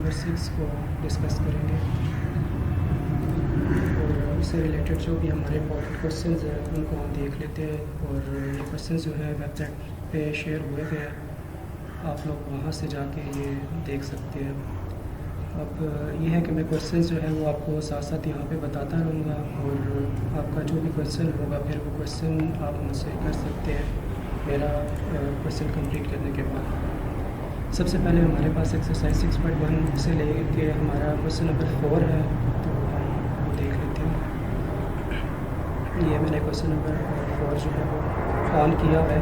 Number 6 को discuss करेंगे और उससे रिलेटेड जो भी हमारे इंपॉर्टेंट क्वेश्चंस हैं उनको हम देख लेते हैं। और ये क्वेश्चंस जो है वेबसाइट पे शेयर हुए हुए हैं, आप लोग वहाँ से जाके ये देख सकते हैं। अब ये है कि मैं क्वेश्चंस जो है वो आपको साथ साथ यहाँ पे बताता रहूँगा और आपका जो भी क्वेश्चन होगा फिर वो क्वेश्चन आप मुझसे कर सकते हैं मेरा क्वेश्चन कंप्लीट करने के बाद। सबसे पहले हमारे पास एक्सरसाइज 6.1 से लेके हमारा क्वेश्चन नंबर 4 है, तो हम वो देख लेते हैं। ये मैंने क्वेश्चन नंबर 4 जो है वो ऑन किया है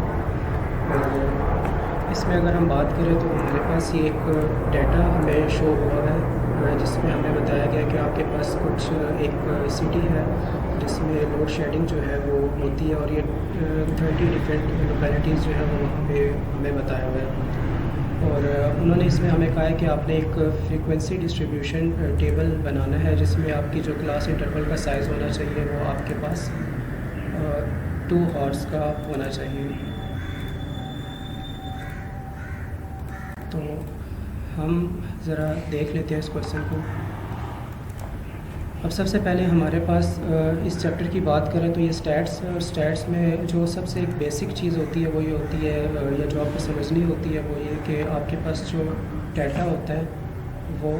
और इसमें अगर हम बात करें तो हमारे पास ये एक डाटा हमें शो हुआ है जिसमें हमें बताया गया कि आपके पास कुछ एक सिटी है जिसमें लोड शेडिंग जो है वो होती है और ये 30 डिफरेंट लोकेलिटीज़ जो है वो वहाँ पे हमें बताया हुआ है। और उन्होंने इसमें हमें कहा है कि आपने एक फ्रीक्वेंसी डिस्ट्रीब्यूशन टेबल बनाना है जिसमें आपकी जो क्लास इंटरवल का साइज़ होना चाहिए वो आपके पास 2 हॉर्स का होना चाहिए। तो हम ज़रा देख लेते हैं इस क्वेश्चन को। अब सबसे पहले हमारे पास इस चैप्टर की बात करें तो ये स्टैट्स है और स्टैट्स में जो सबसे एक बेसिक चीज़ होती है वो ये होती है या जो आपको समझनी होती है वो ये कि आपके पास जो डाटा होता है वो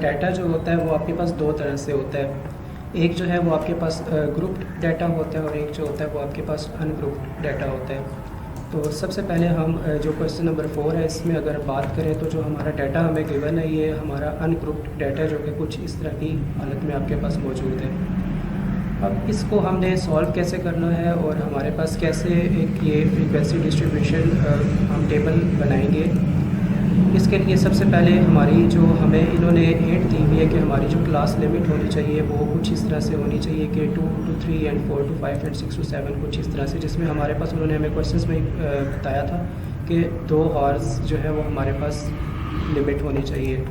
डाटा जो होता है वो आपके पास दो तरह से होता है। एक जो है वो आपके पास ग्रुप्ड डाटा होता है और एक जो होता है वो आपके पास अनग्रुप्ड डाटा होता है। तो सबसे पहले हम जो क्वेश्चन नंबर 4 है इसमें अगर बात करें तो जो हमारा डाटा हमें गिवन है ये हमारा अनग्रुप्ड डाटा जो कि कुछ इस तरह की हालत में आपके पास मौजूद है। अब इसको हमने सॉल्व कैसे करना है और हमारे पास कैसे एक ये फ्रीक्वेंसी डिस्ट्रीब्यूशन हम टेबल बनाएंगे। इसके लिए सबसे पहले हमारी जो हमें इन्होंने हिंट दी हुई है कि हमारी जो क्लास लिमिट होनी चाहिए वो कुछ इस तरह से होनी चाहिए कि 2 to 3 and 4 to 5 and 6 to 7 कुछ इस तरह से, जिसमें हमारे पास उन्होंने हमें क्वेश्चंस में बताया था कि 2 हॉर्स जो है वो हमारे पास लिमिट होनी चाहिए।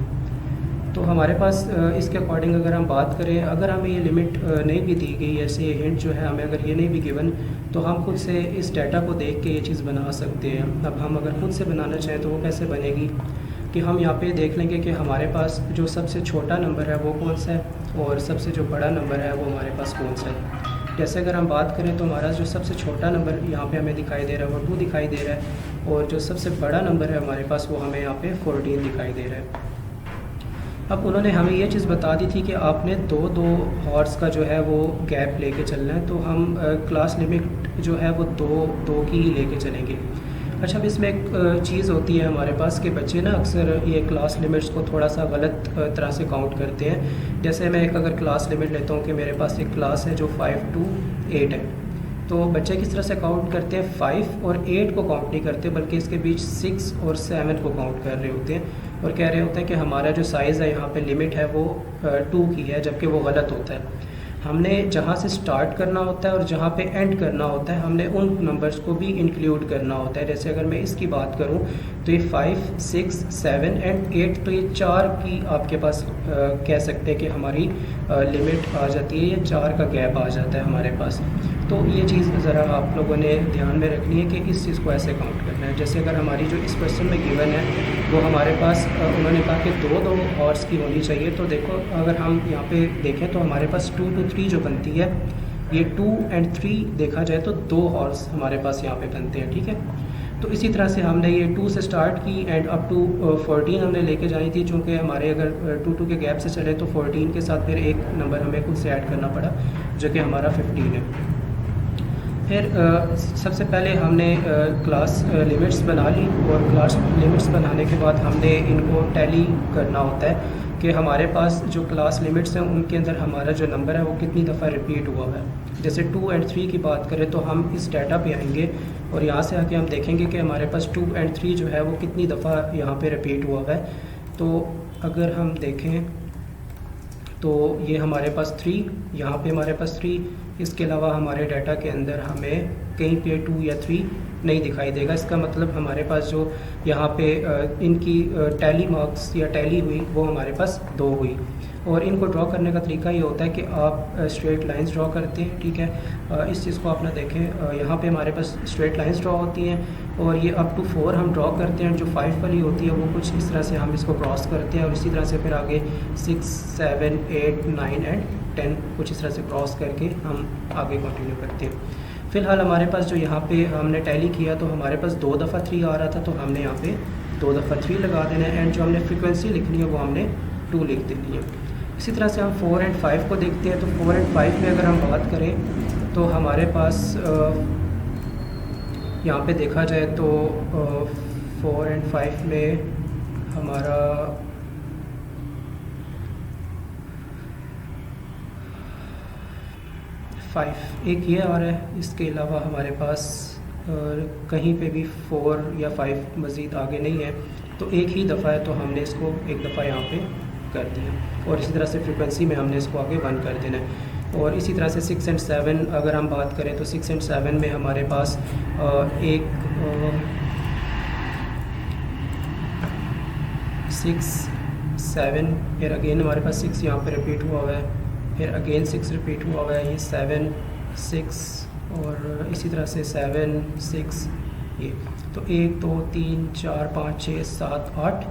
तो हमारे पास इसके अकॉर्डिंग अगर हम बात करें, अगर हमें ये लिमिट नहीं भी दी गई, ऐसे ये हिंट जो है हमें अगर ये नहीं भी गिवन, तो हम खुद से इस डाटा को देख के ये चीज़ बना सकते हैं। अब हम अगर खुद से बनाना चाहें तो वो कैसे बनेगी कि हम यहाँ पे देख लेंगे कि हमारे पास जो सबसे छोटा नंबर है वो कौन सा है और सबसे जो बड़ा नंबर है वो हमारे पास कौन सा है। जैसे अगर हम बात करें तो हमारा जो सबसे छोटा नंबर यहाँ पे हमें दिखाई दे रहा है वो 2 दिखाई दे रहा है और जो सबसे बड़ा नंबर है हमारे पास वो हमें यहाँ पे 14 दिखाई दे रहा है। अब उन्होंने हमें ये चीज़ बता दी थी कि आपने 2 हॉर्स का जो है वो गैप लेके चलना है, तो हम क्लास लिमिट जो है वो 2 की ही लेके चलेंगे। अच्छा, अब इसमें एक चीज़ होती है हमारे पास कि बच्चे ना अक्सर ये क्लास लिमिट्स को थोड़ा सा गलत तरह से काउंट करते हैं। जैसे मैं एक अगर क्लास लिमिट लेता हूँ कि मेरे पास एक क्लास है जो 5 to 8 है, तो बच्चे किस तरह से काउंट करते हैं, 5 और 8 को काउंट नहीं करते बल्कि इसके बीच 6 और 7 को काउंट कर रहे होते हैं और कह रहे होते हैं कि हमारा जो साइज़ है यहाँ पे लिमिट है वो 2 की है, जबकि वो गलत होता है। हमने जहाँ से स्टार्ट करना होता है और जहाँ पे एंड करना होता है हमने उन नंबर्स को भी इंक्लूड करना होता है। जैसे अगर मैं इसकी बात करूँ तो ये 5, 6, 7 एंड 8, तो ये 4 की आपके पास कह सकते हैं कि हमारी लिमिट आ जाती है, ये 4 का गैप आ जाता है हमारे पास। तो ये चीज़ ज़रा आप लोगों ने ध्यान में रखनी है कि इस चीज़ को ऐसे काउंट करना है। जैसे अगर हमारी जो इस क्वेश्चन में गिवन है वो हमारे पास उन्होंने कहा कि 2 हॉर्स की होनी चाहिए, तो देखो अगर हम यहाँ पे देखें तो हमारे पास 2 to 3 जो बनती है, ये 2 and 3 देखा जाए तो 2 हॉर्स हमारे पास यहाँ पे बनते हैं, ठीक है। तो इसी तरह से हमने ये 2 से स्टार्ट की एंड अप टू 14 हमने लेके जानी थी, चूँकि हमारे अगर 2 के गैप से चले तो 14 के साथ फिर एक नंबर हमें खुद से ऐड करना पड़ा जो कि हमारा 15 है। फिर सबसे पहले हमने क्लास लिमिट्स बना ली और क्लास लिमिट्स बनाने के बाद हमने इनको टैली करना होता है कि हमारे पास जो क्लास लिमिट्स हैं उनके अंदर हमारा जो नंबर है वो कितनी दफ़ा रिपीट हुआ है। जैसे 2 and 3 की बात करें तो हम इस डाटा पे आएंगे और यहाँ से आके हम देखेंगे कि हमारे पास 2 and 3 जो है वो कितनी दफ़ा यहाँ पे रिपीट हुआ है। तो अगर हम देखें तो ये हमारे पास 3, यहाँ पे हमारे पास 3, इसके अलावा हमारे डाटा के अंदर हमें कहीं पे 2 या 3 नहीं दिखाई देगा। इसका मतलब हमारे पास जो यहाँ पे इनकी टैली मार्क्स या टैली हुई वो हमारे पास 2 हुई। और इनको ड्रॉ करने का तरीका ये होता है कि आप स्ट्रेट लाइंस ड्रॉ करते हैं, ठीक है। इस चीज़ को आप ना देखें, यहाँ पे हमारे पास स्ट्रेट लाइंस ड्रॉ होती हैं और ये अप टू 4 हम ड्रॉ करते हैं। जो 5 वाली होती है वो कुछ इस तरह से हम इसको क्रॉस करते हैं और इसी तरह से फिर आगे 6, 7, 8, 9 एंड 10 कुछ इस तरह से क्रॉस करके हम आगे कंटिन्यू करते हैं। फ़िलहाल हमारे पास जो यहाँ पे हमने टैली किया तो हमारे पास 2 दफ़ा 3 आ रहा था, तो हमने यहाँ पे 2 दफ़ा 3 लगा देना है एंड जो हमने फ्रीक्वेंसी लिखनी है वो हमने 2 लिख देनी है। इसी तरह से हम 4 एंड 5 को देखते हैं। तो 4 एंड 5 में अगर हम बात करें तो हमारे पास यहाँ पे देखा जाए तो 4 एंड 5 में हमारा एक ये आ रहा है। इसके अलावा हमारे पास कहीं पे भी 4 या 5 मज़ीद आगे नहीं है, तो एक ही दफ़ा है तो हमने इसको एक दफ़ा यहाँ पे कर दिया और इसी तरह से फ्रीक्वेंसी में हमने इसको आगे 1 कर देना है। और इसी तरह से 6 एंड 7 अगर हम बात करें तो 6 एंड 7 में हमारे पास एक 6, 7 फिर अगेन हमारे पास 6 यहाँ पे रिपीट हुआ हुआ है, फिर अगेन 6 रिपीट हुआ हुआ है, ये 7, 6 और इसी तरह से 7, 6 ये। तो 1, 2, 3, 4, 5, 6, 7, 8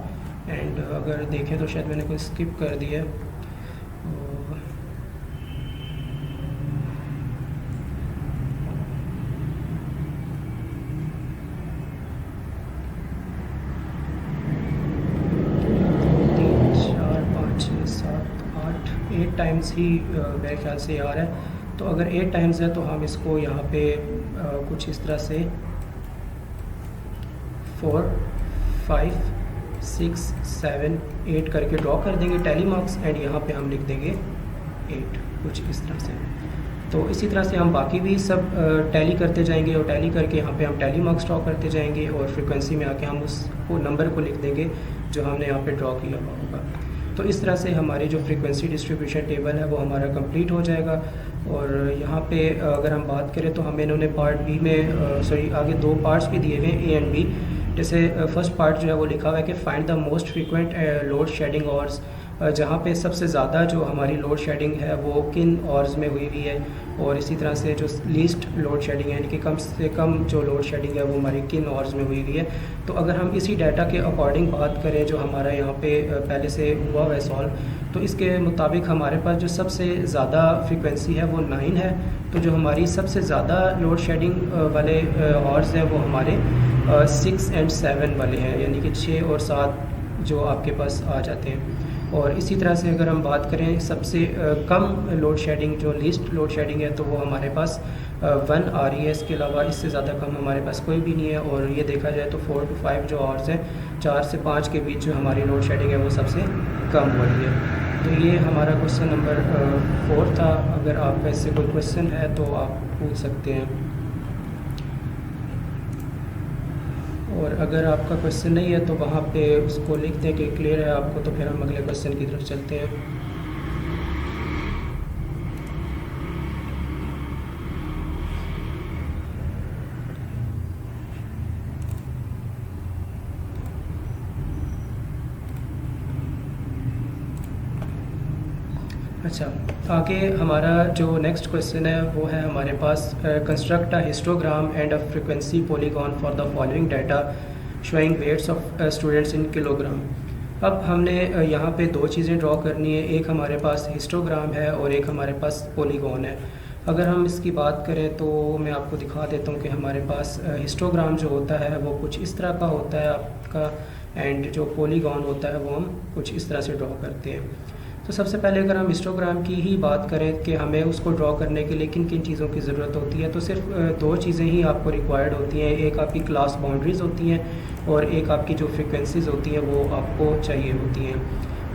एंड अगर देखें तो शायद मैंने कोई स्किप कर दिया है। टाइम्स ही मेरे ख्याल से आ रहा है। तो अगर 8 टाइम्स है तो हम इसको यहाँ पे कुछ इस तरह से 4, 5, 6, 7, 8 करके ड्रॉ कर देंगे टैली मार्क्स एंड यहाँ पे हम लिख देंगे 8 कुछ इस तरह से। तो इसी तरह से हम बाकी भी सब टैली करते जाएंगे और टैली करके यहाँ पे हम टैली मार्क्स ड्रॉ करते जाएंगे और फ्रीक्वेंसी में आके हम उस नंबर को लिख देंगे जो हमने यहाँ पे ड्रॉ किया हुआ होगा। तो इस तरह से हमारी जो फ्रीक्वेंसी डिस्ट्रीब्यूशन टेबल है वो हमारा कंप्लीट हो जाएगा। और यहाँ पे अगर हम बात करें तो हमें इन्होंने पार्ट बी में आगे 2 पार्ट्स भी दिए हुए हैं, ए एंड बी। जैसे फर्स्ट पार्ट जो है वो लिखा हुआ है कि find the most frequent load shedding hours, जहाँ पे सबसे ज़्यादा जो हमारी लोड शेडिंग है वो किन ऑर्स में हुई हुई है, और इसी तरह से जो लीस्ट लोड शेडिंग है यानी कि कम से कम जो लोड शेडिंग है वो हमारी किन ऑर्स में हुई हुई है। तो अगर हम इसी डाटा के अकॉर्डिंग बात करें जो हमारा यहाँ पे पहले से हुआ हुआ है सॉल्व, तो इसके मुताबिक हमारे पास जो सबसे ज़्यादा फ्रीक्वेंसी है वो 9 है। तो जो हमारी सबसे ज़्यादा लोड शेडिंग वाले ऑर्स हैं वो हमारे 6 एंड 7 वाले हैं, यानी कि 6 और 7 जो आपके पास आ जाते हैं। और इसी तरह से अगर हम बात करें सबसे कम लोड शेडिंग जो लीस्ट लोड शेडिंग है तो वो हमारे पास 1 आ रही है। इसके अलावा इससे ज़्यादा कम हमारे पास कोई भी नहीं है। और ये देखा जाए तो 4 to 5 जो आवर्स हैं, 4 से 5 के बीच जो हमारी लोड शेडिंग है वो सबसे कम हो रही है। तो ये हमारा क्वेश्चन नंबर 4 था। अगर आपका इससे कोई क्वेश्चन है तो आप पूछ सकते हैं, और अगर आपका क्वेश्चन नहीं है तो वहाँ पे उसको लिख दें कि क्लियर है आपको, तो फिर हम अगले क्वेश्चन की तरफ चलते हैं। अच्छा, आगे हमारा जो नेक्स्ट क्वेश्चन है वो है हमारे पास construct a histogram and a frequency polygon for the following data showing weights of students in kilogram. अब हमने यहाँ पे 2 चीज़ें ड्रॉ करनी है, एक हमारे पास हिस्टोग्राम है और एक हमारे पास पॉलीगॉन है। अगर हम इसकी बात करें तो मैं आपको दिखा देता हूँ कि हमारे पास हिस्टोग्राम जो होता है वो कुछ इस तरह का होता है आपका, एंड जो पॉलीगॉन होता है वो हम कुछ इस तरह से ड्रॉ करते हैं। तो सबसे पहले अगर हम हिस्टोग्राम की ही बात करें कि हमें उसको ड्रॉ करने के लिए किन किन चीज़ों की ज़रूरत होती है, तो सिर्फ 2 चीज़ें ही आपको रिक्वायर्ड होती हैं। एक आपकी क्लास बाउंड्रीज़ होती हैं और एक आपकी जो फ्रीक्वेंसीज़ होती हैं वो आपको चाहिए होती हैं।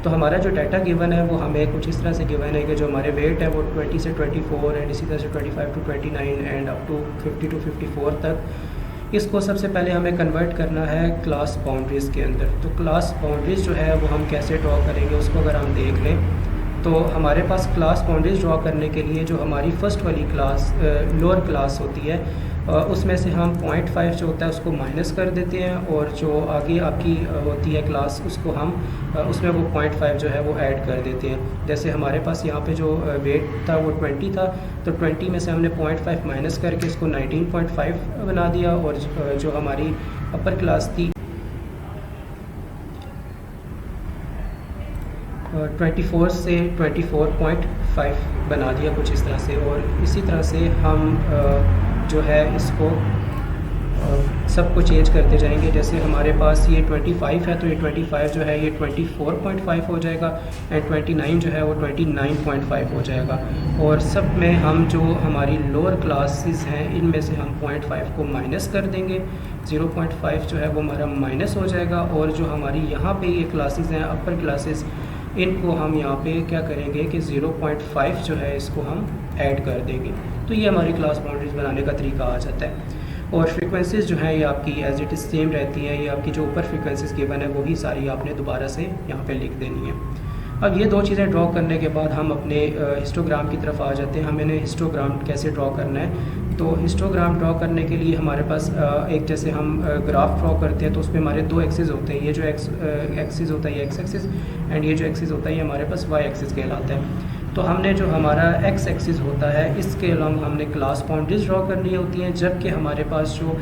तो हमारा जो डाटा गिवन है वो हमें कुछ इस तरह से गिवन है कि जो हमारे वेट है वो 20 से 24 एंड इसी तरह से 25 to 29 and up to 50 to 54 तक। इसको सबसे पहले हमें कन्वर्ट करना है क्लास बाउंड्रीज़ के अंदर। तो क्लास बाउंड्रीज़ जो है वो हम कैसे ड्रॉ करेंगे उसको अगर हम देख लें तो हमारे पास क्लास बाउंड्रीज़ ड्रॉ करने के लिए जो हमारी फ़र्स्ट वाली क्लास लोअर क्लास होती है उसमें से हम 0.5 जो होता है उसको माइनस कर देते हैं, और जो आगे आपकी होती है क्लास उसको हम उसमें वो 0.5 जो है वो ऐड कर देते हैं। जैसे हमारे पास यहाँ पे जो वेट था वो 20 था, तो 20 में से हमने 0.5 माइनस करके इसको 19.5 बना दिया, और जो हमारी अपर क्लास थी 24 से 24.5 बना दिया कुछ इस तरह से। और इसी तरह से हम जो है इसको सबको चेंज करते जाएंगे। जैसे हमारे पास ये 25 है, तो ये 25 जो है ये 24.5 हो जाएगा, एंड 29 जो है वो 29.5 हो जाएगा। और सब में हम जो हमारी लोअर क्लासेस हैं इनमें से हम 0.5 को माइनस कर देंगे, 0.5 जो है वो हमारा माइनस हो जाएगा। और जो हमारी यहाँ पे ये क्लासेस हैं अपर क्लासेस, इनको हम यहाँ पे क्या करेंगे कि 0.5 जो है इसको हम ऐड कर देंगे। तो ये हमारी क्लास बाउंड्रीज बनाने का तरीका आ जाता है। और फ्रीक्वेंसीज़ जो हैं ये आपकी एज इट इज़ सेम रहती हैं, ये आपकी जो ऊपर फ्रीक्वेंसीज़ गिवन है वही सारी आपने दोबारा से यहाँ पे लिख देनी है। अब ये दो चीज़ें ड्रॉ करने के बाद हम अपने हिस्टोग्राम की तरफ आ जाते हैं। हमें हिस्टोग्राम कैसे ड्रॉ करना है, तो हिस्टोग्राम ड्रॉ करने के लिए हमारे पास एक जैसे हम ग्राफ ड्रॉ करते हैं तो उसमें हमारे दो एक्सिस होते हैं। ये जो एक्सिस होता है ये एक्स एक्सिस, एंड ये जो एक्सिस होता है ये हमारे पास वाई एक्सिस कहलाता है। तो हमने जो हमारा एक्स एक्सिस होता है इसके अलॉन्ग हमने क्लास बाउंड्रीज ड्रॉ करनी होती हैं, जबकि हमारे पास जो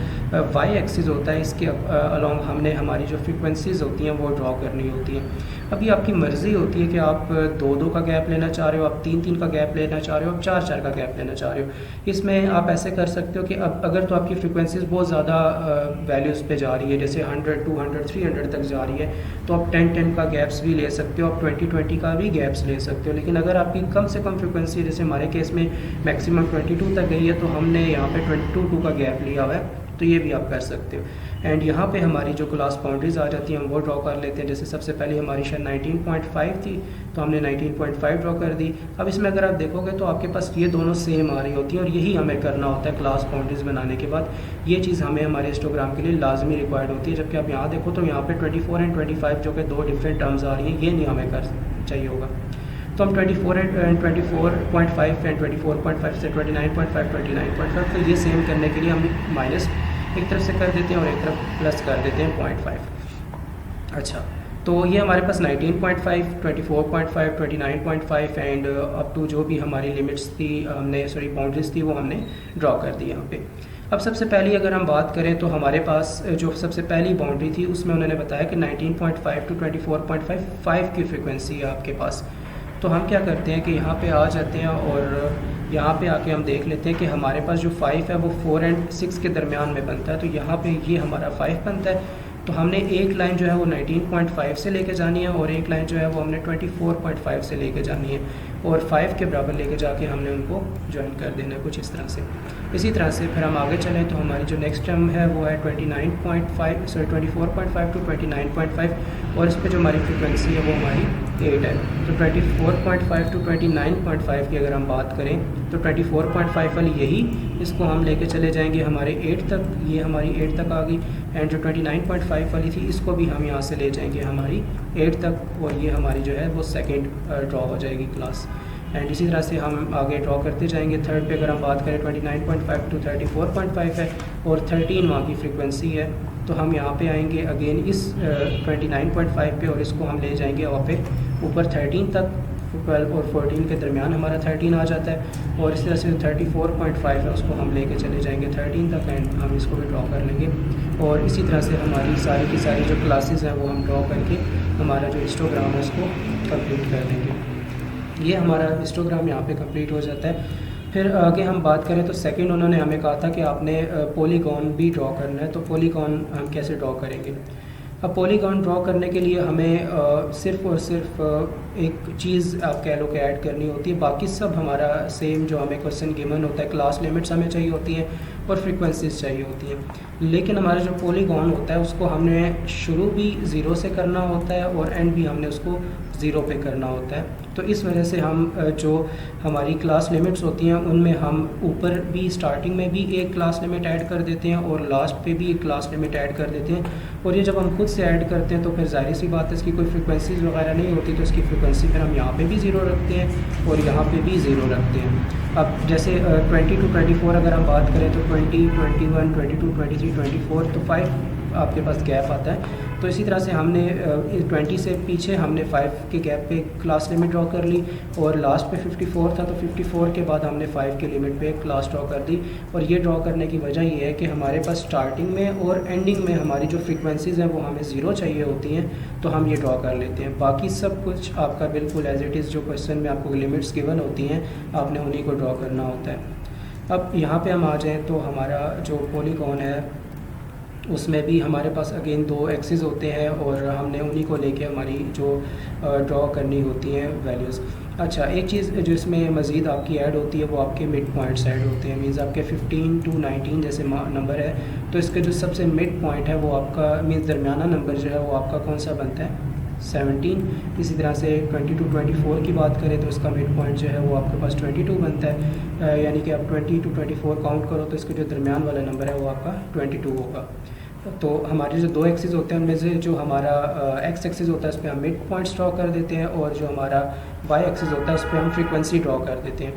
वाई एक्सिस होता है इसके अलॉन्ग हमने हमारी जो फ्रीक्वेंसीज़ होती हैं वो ड्रॉ करनी होती हैं। अभी आपकी मर्ज़ी होती है कि आप 2-2 का गैप लेना चाह रहे हो, आप 3-3 का गैप लेना चाह रहे हो, आप 4-4 का गैप लेना चाह रहे हो। इसमें आप ऐसे कर सकते हो कि अब अगर तो आपकी फ्रीक्वेंसीज़ बहुत ज़्यादा वैल्यूज़ पे जा रही है, जैसे 100, 200, 300 तक जा रही है, तो आप 10-10 का गैप्स भी ले सकते हो, आप 20-20 का भी गैप्स ले सकते हो। लेकिन अगर आपकी कम से कम फ्रीक्वेंसी, जैसे हमारे केस में मैक्सिमम 22 तक गई है, तो हमने यहाँ पे 22 का गैप लिया हुआ है, तो ये भी आप कर सकते हो। एंड यहाँ पे हमारी जो क्लास बाउंड्रीज आ जाती हैं हम वो ड्रॉ कर लेते हैं। जैसे सबसे पहले हमारी शायद 19.5 थी, तो हमने 19.5 ड्रॉ कर दी। अब इसमें अगर आप देखोगे तो आपके पास ये दोनों सेम आ रही होती हैं, और यही हमें करना होता है क्लास बाउंड्रीज बनाने के बाद। ये चीज़ हमें हमारे हिस्टोग्राम के लिए लाजमी रिक्वायर्ड होती है। जबकि आप यहाँ देखो तो यहाँ पे 24 एंड 25 जो कि दो डिफरेंट टर्म्स आ रही हैं, ये नहीं हमें कर चाहिए होगा। तो हम 24 एंड 24.5 एंड 24.5 से 29.5 तो ये सेम करने के लिए हम माइनस एक तरफ से कर देते हैं और एक तरफ प्लस कर देते हैं 0.5। अच्छा, तो ये हमारे पास 19.5, 24.5, 29.5 एंड अप टू जो भी हमारी लिमिट्स थी हमने बाउंड्रीज थी वो हमने ड्रॉ कर दी यहाँ पे। अब सबसे पहली अगर हम बात करें तो हमारे पास जो सबसे पहली बाउंड्री थी उसमें उन्होंने बताया कि 19.5 टू 24.5 5 की फ्रिक्वेंसी है आपके पास। तो हम क्या करते हैं कि यहाँ पे आ जाते हैं और यहाँ पे आके हम देख लेते हैं कि हमारे पास जो 5 है वो 4 एंड 6 के दरमियान में बनता है। तो यहाँ पे ये हमारा 5 बनता है। तो हमने एक लाइन जो है वो 19.5 से लेके जानी है और एक लाइन जो है वो हमने 24.5 से लेके जानी है, और 5 के बराबर लेके जाके हमने उनको ज्वाइन कर देना है कुछ इस तरह से। इसी तरह से फिर हम आगे चलें तो हमारी जो नेक्स्ट टर्म है वो है 24.5 टू 29.5, और इस पर जो हमारी फ्रिक्वेंसी है वो हमारी 8 है। तो 24.5 टू 29.5 की अगर हम बात करें तो 24.5 वाली यही, इसको हम लेके चले जाएंगे हमारे 8 तक, ये हमारी 8 तक आ गई। एंड जो 29.5 वाली थी इसको भी हम यहाँ से ले जाएंगे हमारी 8 तक, और ये हमारी जो है वो सेकंड ड्रॉ हो जाएगी क्लास। एंड इसी तरह से हम आगे ड्रॉ करते जाएंगे। थर्ड पे अगर हम बात करें 29.5 टू 34.5 है और 13 वहाँ की फ्रिक्वेंसी है। तो हम यहाँ पे आएंगे अगेन इस 29.5 पे और इसको हम ले जाएंगे और फिर ऊपर 13 तक, 12 और 14 के दरमियान हमारा 13 आ जाता है। और इस तरह से 34.5 है उसको हम लेके चले जाएंगे 13 तक, एंड हम इसको भी ड्रॉ कर लेंगे। और इसी तरह से हमारी सारी की सारी जो क्लासेस हैं वो हम ड्रॉ करके हमारा जो हिस्टोग्राम है उसको कंप्लीट कर देंगे। ये हमारा हिस्टोग्राम यहाँ पे कंप्लीट हो जाता है। फिर आगे हम बात करें तो सेकंड उन्होंने हमें कहा था कि आपने पॉलीगॉन भी ड्रॉ करना है। तो पॉलीगॉन हम कैसे ड्रॉ करेंगे? अब पॉलीगॉन ड्रॉ करने के लिए हमें सिर्फ़ और सिर्फ एक चीज़ आप कह लो कि ऐड करनी होती है, बाकी सब हमारा सेम जो हमें क्वेश्चन गिवन होता है, क्लास लिमिट्स हमें चाहिए होती हैं और फ्रीक्वेंसीज चाहिए होती हैं। लेकिन हमारा जो पॉलीगॉन होता है उसको हमने शुरू भी ज़ीरो से करना होता है और एंड भी हमने उसको ज़ीरो पे करना होता है। तो इस वजह से हम जो हमारी क्लास लिमिट्स होती हैं उनमें हम ऊपर भी स्टार्टिंग में भी एक क्लास लिमिट ऐड कर देते हैं और लास्ट पे भी एक क्लास लिमिट ऐड कर देते हैं। और ये जब हम खुद से ऐड करते हैं तो फिर ज़ाहिर सी बात है इसकी कोई फ्रिक्वेंसीज़ वगैरह नहीं होती, तो इसकी फ्रिक्वेंसी फिर हम यहाँ पे भी ज़ीरो रखते हैं और यहाँ पे भी ज़ीरो रखते हैं। अब जैसे 20 to 24 अगर हम बात करें तो 20, 21, 22, 23, 24 तो 5 आपके पास गैप आता है। तो इसी तरह से हमने 20 से पीछे हमने 5 के गैप पे क्लास लिमिट ड्रॉ कर ली और लास्ट पे 54 था तो 54 के बाद हमने 5 के लिमिट पे क्लास ड्रॉ कर दी। और ये ड्रॉ करने की वजह ये है कि हमारे पास स्टार्टिंग में और एंडिंग में हमारी जो फ्रीक्वेंसीज़ हैं वो हमें ज़ीरो चाहिए होती हैं, तो हम ये ड्रॉ कर लेते हैं। बाकी सब कुछ आपका बिल्कुल एज इट इज़, जो क्वेश्चन में आपको लिमिट्स गिवन होती हैं आपने उन्हीं को ड्रॉ करना होता है। अब यहाँ पर हम आ जाएँ तो हमारा जो पॉलीगॉन है उसमें भी हमारे पास अगेन 2 एक्सिस होते हैं और हमने उन्हीं को लेके हमारी जो ड्रॉ करनी होती हैं वैल्यूज़। अच्छा, एक चीज़ जो इसमें मज़ीद आपकी ऐड होती है वो आपके मिड पॉइंट्स ऐड होते हैं। मीन्स आपके 15 to 19 जैसे नंबर है तो इसके जो सबसे मिड पॉइंट है वो आपका मीन्स दरमियाना नंबर जो है वो आपका कौन सा बनता है, 17। इसी तरह से 20 to 24 की बात करें तो इसका मिड पॉइंट जो है वो आपके पास 22 बनता है। यानी कि आप 20 to 24 काउंट करो तो इसके जो दरमियान वाला नंबर है वो आपका 22 होगा। तो हमारे जो 2 एक्सिस होते हैं उनमें से जो हमारा एक्स एक्सिस होता है उस पर हम मिड पॉइंट्स ड्रॉ कर देते हैं और जो हमारा वाई एक्सिस होता है उस पर हम फ्रीक्वेंसी ड्रॉ कर देते हैं।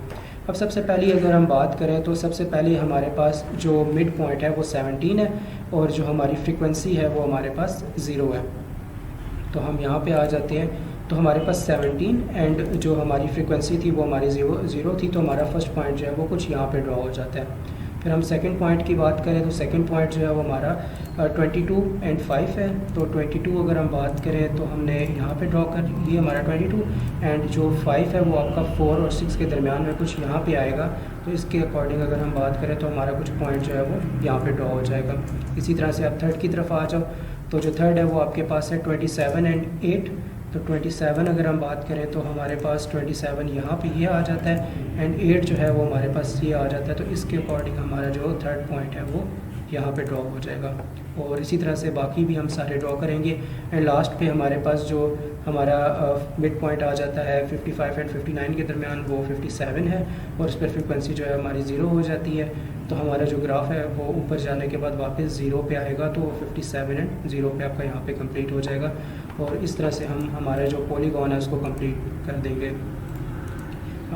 अब सबसे पहले अगर हम बात करें तो सबसे पहले हमारे पास जो मिड पॉइंट है वो 17 है और जो हमारी फ्रीक्वेंसी है वो हमारे पास 0 है। तो हम यहाँ पे आ जाते हैं तो हमारे पास 17 एंड जो हमारी फ्रीक्वेंसी थी वो हमारी 0 थी, तो हमारा फर्स्ट पॉइंट जो है वो कुछ यहाँ पे ड्रॉ हो जाता है। फिर हम सेकंड पॉइंट की बात करें तो सेकंड पॉइंट जो है वो हमारा 22 एंड 5 है। तो 22 अगर हम बात करें तो हमने यहाँ पे ड्रॉ कर लिया हमारा 22 एंड जो 5 है वो आपका 4 और 6 के दरमियान में कुछ यहाँ पे आएगा। तो इसके अकॉर्डिंग अगर हम बात करें तो हमारा कुछ पॉइंट जो है वो यहाँ पे ड्रॉ हो जाएगा। इसी तरह से आप थर्ड की तरफ आ जाओ तो जो थर्ड है वो आपके पास है 27 एंड 8। तो 27 अगर हम बात करें तो हमारे पास 27 यहाँ पे ये आ जाता है एंड 8 जो है वो हमारे पास ये आ जाता है। तो इसके अकॉर्डिंग हमारा जो थर्ड पॉइंट है वो यहाँ पे ड्रॉ हो जाएगा। और इसी तरह से बाकी भी हम सारे ड्रॉ करेंगे एंड लास्ट पे हमारे पास जो हमारा मिड पॉइंट आ जाता है 55 एंड 59 के दरमियान वो 57 है और इस पर फ्रिक्वेंसी जो है हमारी 0 हो जाती है। तो हमारा जो ग्राफ है वो ऊपर जाने के बाद वापस 0 पे आएगा तो 57 एंड 0 पे आपका यहाँ पे कंप्लीट हो जाएगा। और इस तरह से हम हमारा जो पॉलीगॉन है उसको कंप्लीट कर देंगे।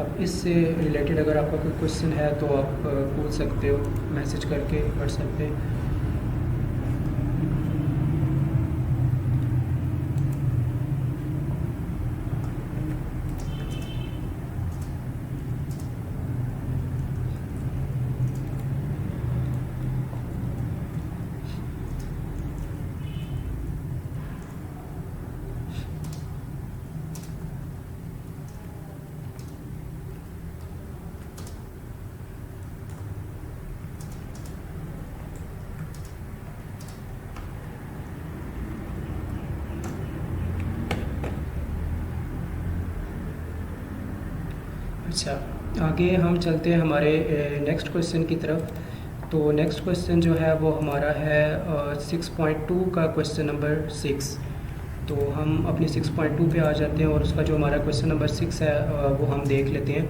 अब इससे रिलेटेड अगर आपका कोई क्वेश्चन है तो आप पूछ सकते हो मैसेज करके व्हाट्सएप पे। अच्छा, आगे हम चलते हैं हमारे नेक्स्ट क्वेश्चन की तरफ। तो नेक्स्ट क्वेश्चन जो है वो हमारा है 6.2 का क्वेश्चन नंबर 6। तो हम अपनी 6.2 पे आ जाते हैं और उसका जो हमारा क्वेश्चन नंबर 6 है वो हम देख लेते हैं।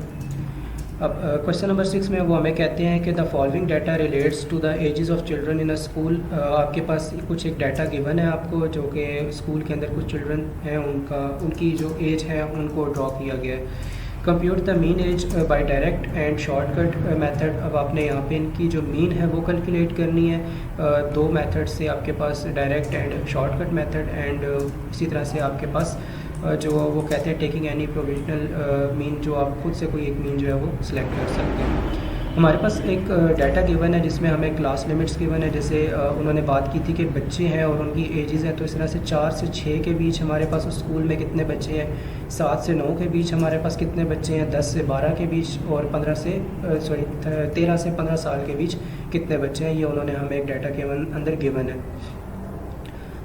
अब क्वेश्चन नंबर 6 में वो हमें कहते हैं कि the following data relates to the ages of children in a school. आपके पास कुछ एक डाटा गिवन है आपको जो कि स्कूल के अंदर कुछ चिल्ड्रन हैं उनकी जो एज है उनको ड्रॉ किया गया है। Compute the mean age by direct and shortcut method. अब आपने यहाँ पे इनकी जो मीन है वो कैलकुलेट करनी है 2 मेथड से, आपके पास direct and shortcut method and इसी तरह से आपके पास जो वो कहते हैं टेकिंग एनी प्रोविजनल मीन, जो आप खुद से कोई एक मीन जो है वो सिलेक्ट कर सकते हैं। हमारे पास एक डाटा गिवन है जिसमें हमें क्लास लिमिट्स गिवन है। जैसे उन्होंने बात की थी कि बच्चे हैं और उनकी एजेस हैं, तो इस तरह से 4 से 6 के बीच हमारे पास उस स्कूल में कितने बच्चे हैं, 7 से 9 के बीच हमारे पास कितने बच्चे हैं, 10 से 12 के बीच और 13 से 15 साल के बीच कितने बच्चे हैं, ये उन्होंने हमें एक डाटा के अंदर गिवन है।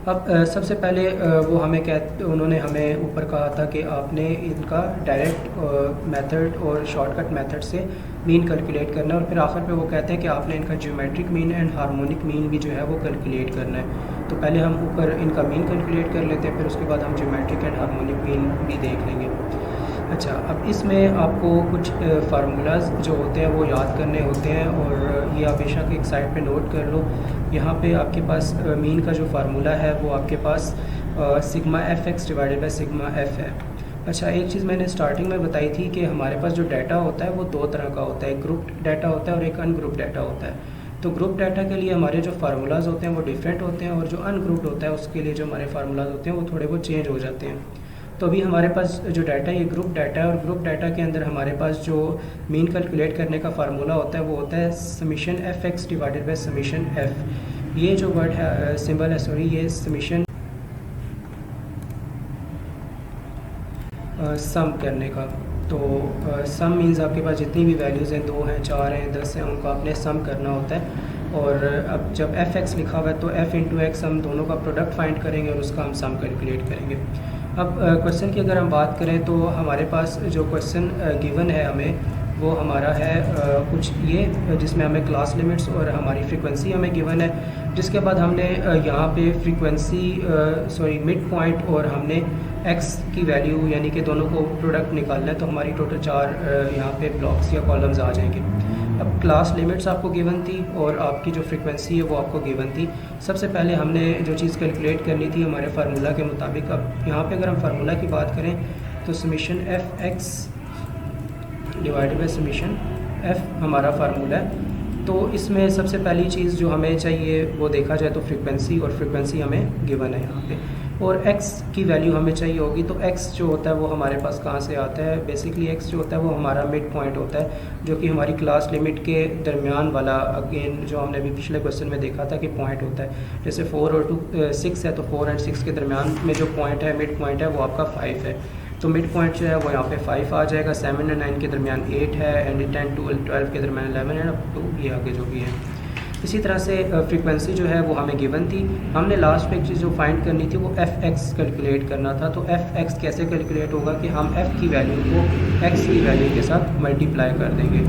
अब सबसे पहले वो उन्होंने हमें ऊपर कहा था कि आपने इनका डायरेक्ट मेथड और शॉर्टकट मेथड से मीन कैलकुलेट करना है और फिर आखिर पे वो कहते हैं कि आपने इनका geometric mean and harmonic mean भी जो है वो कैलकुलेट करना है। तो पहले हम ऊपर इनका मीन कैलकुलेट कर लेते हैं, फिर उसके बाद हम ज्योमेट्रिक एंड हार्मोनिक मीन भी देख लेंगे। अच्छा, अब इसमें आपको कुछ फार्मूलाज जो होते हैं वो याद करने होते हैं, और ये आप बेशक एक साइड पे नोट कर लो। यहाँ पे आपके पास मीन का जो फार्मूला है वो आपके पास sigma F x divided by sigma F है। अच्छा, एक चीज़ मैंने स्टार्टिंग में बताई थी कि हमारे पास जो डाटा होता है वो दो तरह का होता है, एक ग्रुप डाटा होता है और एक अनग्रुप डाटा होता है। तो ग्रुप डाटा के लिए हमारे जो फार्मूलाज होते हैं वो डिफरेंट होते हैं, और जो अनग्रुप्ड होता है उसके लिए जो हमारे फार्मूलाज होते हैं वो थोड़े बहुत चेंज हो जाते हैं। तो अभी हमारे पास जो डाटा है ये ग्रुप डाटा है, और ग्रुप डाटा के अंदर हमारे पास जो मीन कैलकुलेट करने का फार्मूला होता है वो होता है summation f x divided by summation F. ये जो वर्ड है सिंबल है, सॉरी, ये समीशन सम करने का। तो सम मीन्स आपके पास जितनी भी वैल्यूज़ हैं, 2 हैं, 4 हैं, 10 हैं, उनको आपने सम करना होता है। और अब जब एफ एक्स लिखा हुआ है तो एफ इंटू एक्स हम दोनों का प्रोडक्ट फाइंड करेंगे और उसका हम सम कैलकुलेट करेंगे। अब क्वेश्चन की अगर हम बात करें तो हमारे पास जो क्वेश्चन गिवन है हमें, वो हमारा है कुछ ये, जिसमें हमें क्लास लिमिट्स और हमारी फ्रीक्वेंसी हमें गिवन है। जिसके बाद हमने यहाँ पे फ्रीक्वेंसी मिड पॉइंट और हमने एक्स की वैल्यू यानी कि दोनों को प्रोडक्ट निकालना है, तो हमारी टोटल 4 यहाँ पे ब्लॉक्स या कॉलम्स आ जाएंगे। अब क्लास लिमिट्स आपको गिवन थी और आपकी जो फ्रीक्वेंसी है वो आपको गिवन थी। सबसे पहले हमने जो चीज़ कैलकुलेट करनी थी हमारे फार्मूला के मुताबिक। अब यहाँ पे अगर हम फार्मूला की बात करें तो summation f x divided by summation F हमारा फार्मूला है। तो इसमें सबसे पहली चीज़ जो हमें चाहिए वो देखा जाए तो फ्रीक्वेंसी, और फ्रीक्वेंसी हमें गिवन है यहाँ पे, और x की वैल्यू हमें चाहिए होगी। तो x जो होता है वो हमारे पास कहाँ से आता है? बेसिकली x जो होता है वो हमारा मिड पॉइंट होता है, जो कि हमारी क्लास लिमिट के दरमियान वाला, अगेन जो हमने अभी पिछले क्वेश्चन में देखा था कि पॉइंट होता है। जैसे 4 और 6 है, तो 4 और 6 के दरमियान में जो पॉइंट है, मिड पॉइंट है, वो आपका 5 है। तो मिड पॉइंट जो है वो यहाँ पे 5 आ जाएगा। 7 और 9 के दरमियान 8 है, एंड 10 12 के दरमियान 11 है, तो ये आगे जो भी है। इसी तरह से फ्रीक्वेंसी जो है वो हमें गिवन थी। हमने लास्ट में एक चीज़ जो फाइंड करनी थी वो एफ एक्स कैलकुलेट करना था। तो एफ एक्स कैसे कैलकुलेट होगा कि हम एफ़ की वैल्यू को एक्स की वैल्यू के साथ मल्टीप्लाई कर देंगे।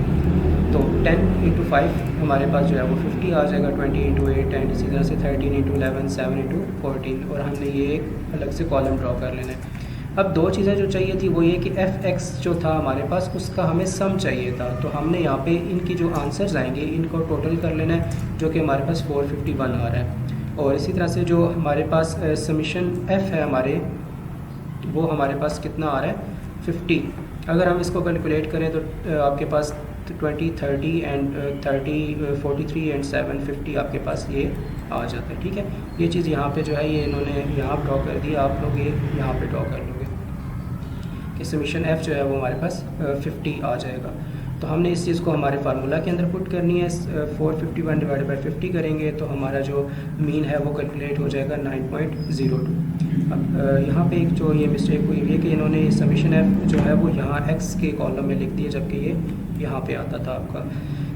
तो 10 × 5 हमारे पास जो है वो 50 आ जाएगा, 20 × 8, एंड इसी तरह से 13 × 11, 7 × 14, और हमने ये एक अलग से कॉलम ड्रॉ कर लेना है। अब दो चीज़ें जो चाहिए थी वो ये कि एफ एक्स जो था हमारे पास उसका हमें सम चाहिए था। तो हमने यहाँ पे इनकी जो आंसर्स आएंगे इनको टोटल कर लेना है, जो कि हमारे पास 451 आ रहा है। और इसी तरह से जो हमारे पास समीशन एफ है हमारे, वो हमारे पास कितना आ रहा है? 50। अगर हम इसको कैलकुलेट करें तो आपके पास 20, 30 एंड 30, 43 एंड 7, 50 आपके पास ये आ जाता है। ठीक है, ये चीज़ यहाँ पे जो है ये इन्होंने यहाँ ड्रॉ कर दी, आप लोग ये यहाँ पे ड्रॉ कर लोगे कि समीशन एफ़ जो है वो हमारे पास 50 आ जाएगा। तो हमने इस चीज़ को हमारे फार्मूला के अंदर पुट करनी है। 451 डिवाइडेड बाई 50 करेंगे तो हमारा जो मीन है वो कैलकुलेट हो जाएगा 9.02। अब यहाँ पे एक जो ये मिस्टेक हुई है कि इन्होंने समीशन एफ़ जो है वो यहाँ एक्स के कॉलम में लिख दिया, जबकि ये यहाँ पे आता था आपका।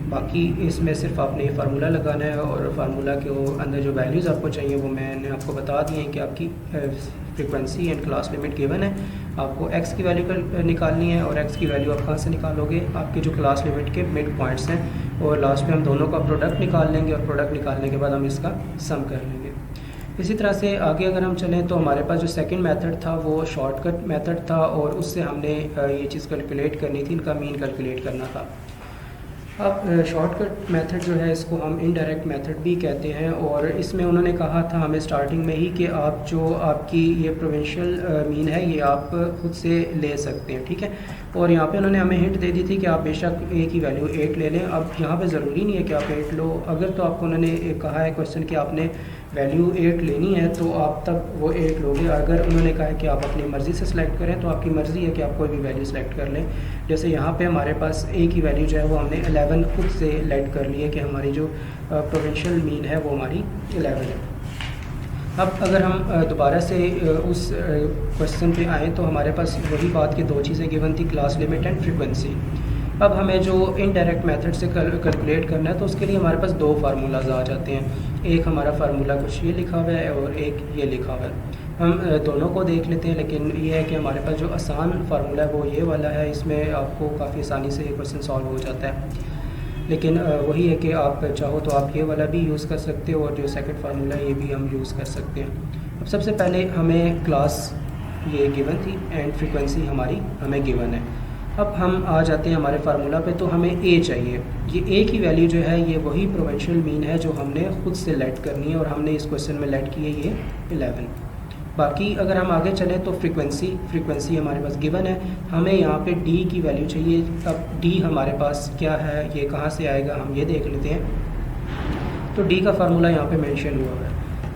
बाकी इसमें सिर्फ आपने ये फार्मूला लगाना है, और फार्मूला के अंदर जो वैल्यूज़ आपको चाहिए वो मैंने आपको बता दी हैं कि आपकी frequency and class limit given है। आपको x की वैल्यू निकालनी है, और x की वैल्यू आप कहाँ से निकालोगे? आपके जो क्लास लिमिट के मिड पॉइंट्स हैं, और लास्ट में हम दोनों का प्रोडक्ट निकाल लेंगे, और प्रोडक्ट निकालने के बाद हम इसका सम कर लेंगे। इसी तरह से आगे अगर हम चलें तो हमारे पास जो सेकंड मेथड था वो शॉर्टकट मेथड था, और उससे हमने ये चीज़ कैलकुलेट करनी थी, इनका मीन कैलकुलेट करना था। अब शॉर्टकट मेथड जो है इसको हम इनडायरेक्ट मेथड भी कहते हैं, और इसमें उन्होंने कहा था हमें स्टार्टिंग में ही कि आप जो आपकी ये प्रोविंशियल मीन है ये आप खुद से ले सकते हैं। ठीक है, और यहाँ पे उन्होंने हमें हिंट दे दी थी कि आप बेशक ए की वैल्यू 8 ले लें। अब यहाँ पे ज़रूरी नहीं है कि आप 8 लो, अगर तो आपको उन्होंने कहा है क्वेश्चन कि आपने वैल्यू 8 लेनी है तो आप तब वो 8 लोगे। अगर उन्होंने कहा है कि आप अपनी मर्ज़ी से सिलेक्ट करें तो आपकी मर्ज़ी है कि आप कोई भी वैल्यू सेलेक्ट कर लें। जैसे यहाँ पे हमारे पास ए की वैल्यू जो है वो हमने 11 खुद से लेट कर ली है कि हमारी जो प्रोविंशियल मीन है वो हमारी 11 है। अब अगर हम दोबारा से उस क्वेश्चन पे आएँ तो हमारे पास वही बात की दो चीज़ें गिवन थी, क्लास लिमिट एंड फ्रीक्वेंसी। अब हमें जो इनडायरेक्ट मेथड से कैलकुलेट करना है तो उसके लिए हमारे पास दो फार्मूलाज आ जाते हैं। एक हमारा फार्मूला कुछ ये लिखा हुआ है और एक ये लिखा हुआ है। हम दोनों को देख लेते हैं, लेकिन ये है कि हमारे पास जो आसान फार्मूला है वो ये वाला है। इसमें आपको काफ़ी आसानी से ये क्वेश्चन सॉल्व हो जाता है। लेकिन वही है कि आप चाहो तो आप ये वाला भी यूज़ कर सकते हो, और जो सेकंड फार्मूला है ये भी हम यूज़ कर सकते हैं। अब सबसे पहले हमें क्लास ये गिवन थी एंड फ्रीक्वेंसी हमारी हमें गिवन है। अब हम आ जाते हैं हमारे फार्मूला पे। तो हमें ए चाहिए। ये ए की वैल्यू जो है ये वही प्रोवेंशियल मीन है जो हमने ख़ुद से लेट करनी है और हमने इस क्वेश्चन में लेट की है ये 11। बाकी अगर हम आगे चलें तो फ्रीक्वेंसी हमारे पास गिवन है, हमें यहाँ पे डी की वैल्यू चाहिए। अब डी हमारे पास क्या है, ये कहाँ से आएगा, हम ये देख लेते हैं। तो डी का फार्मूला यहाँ पे मेंशन हुआ है।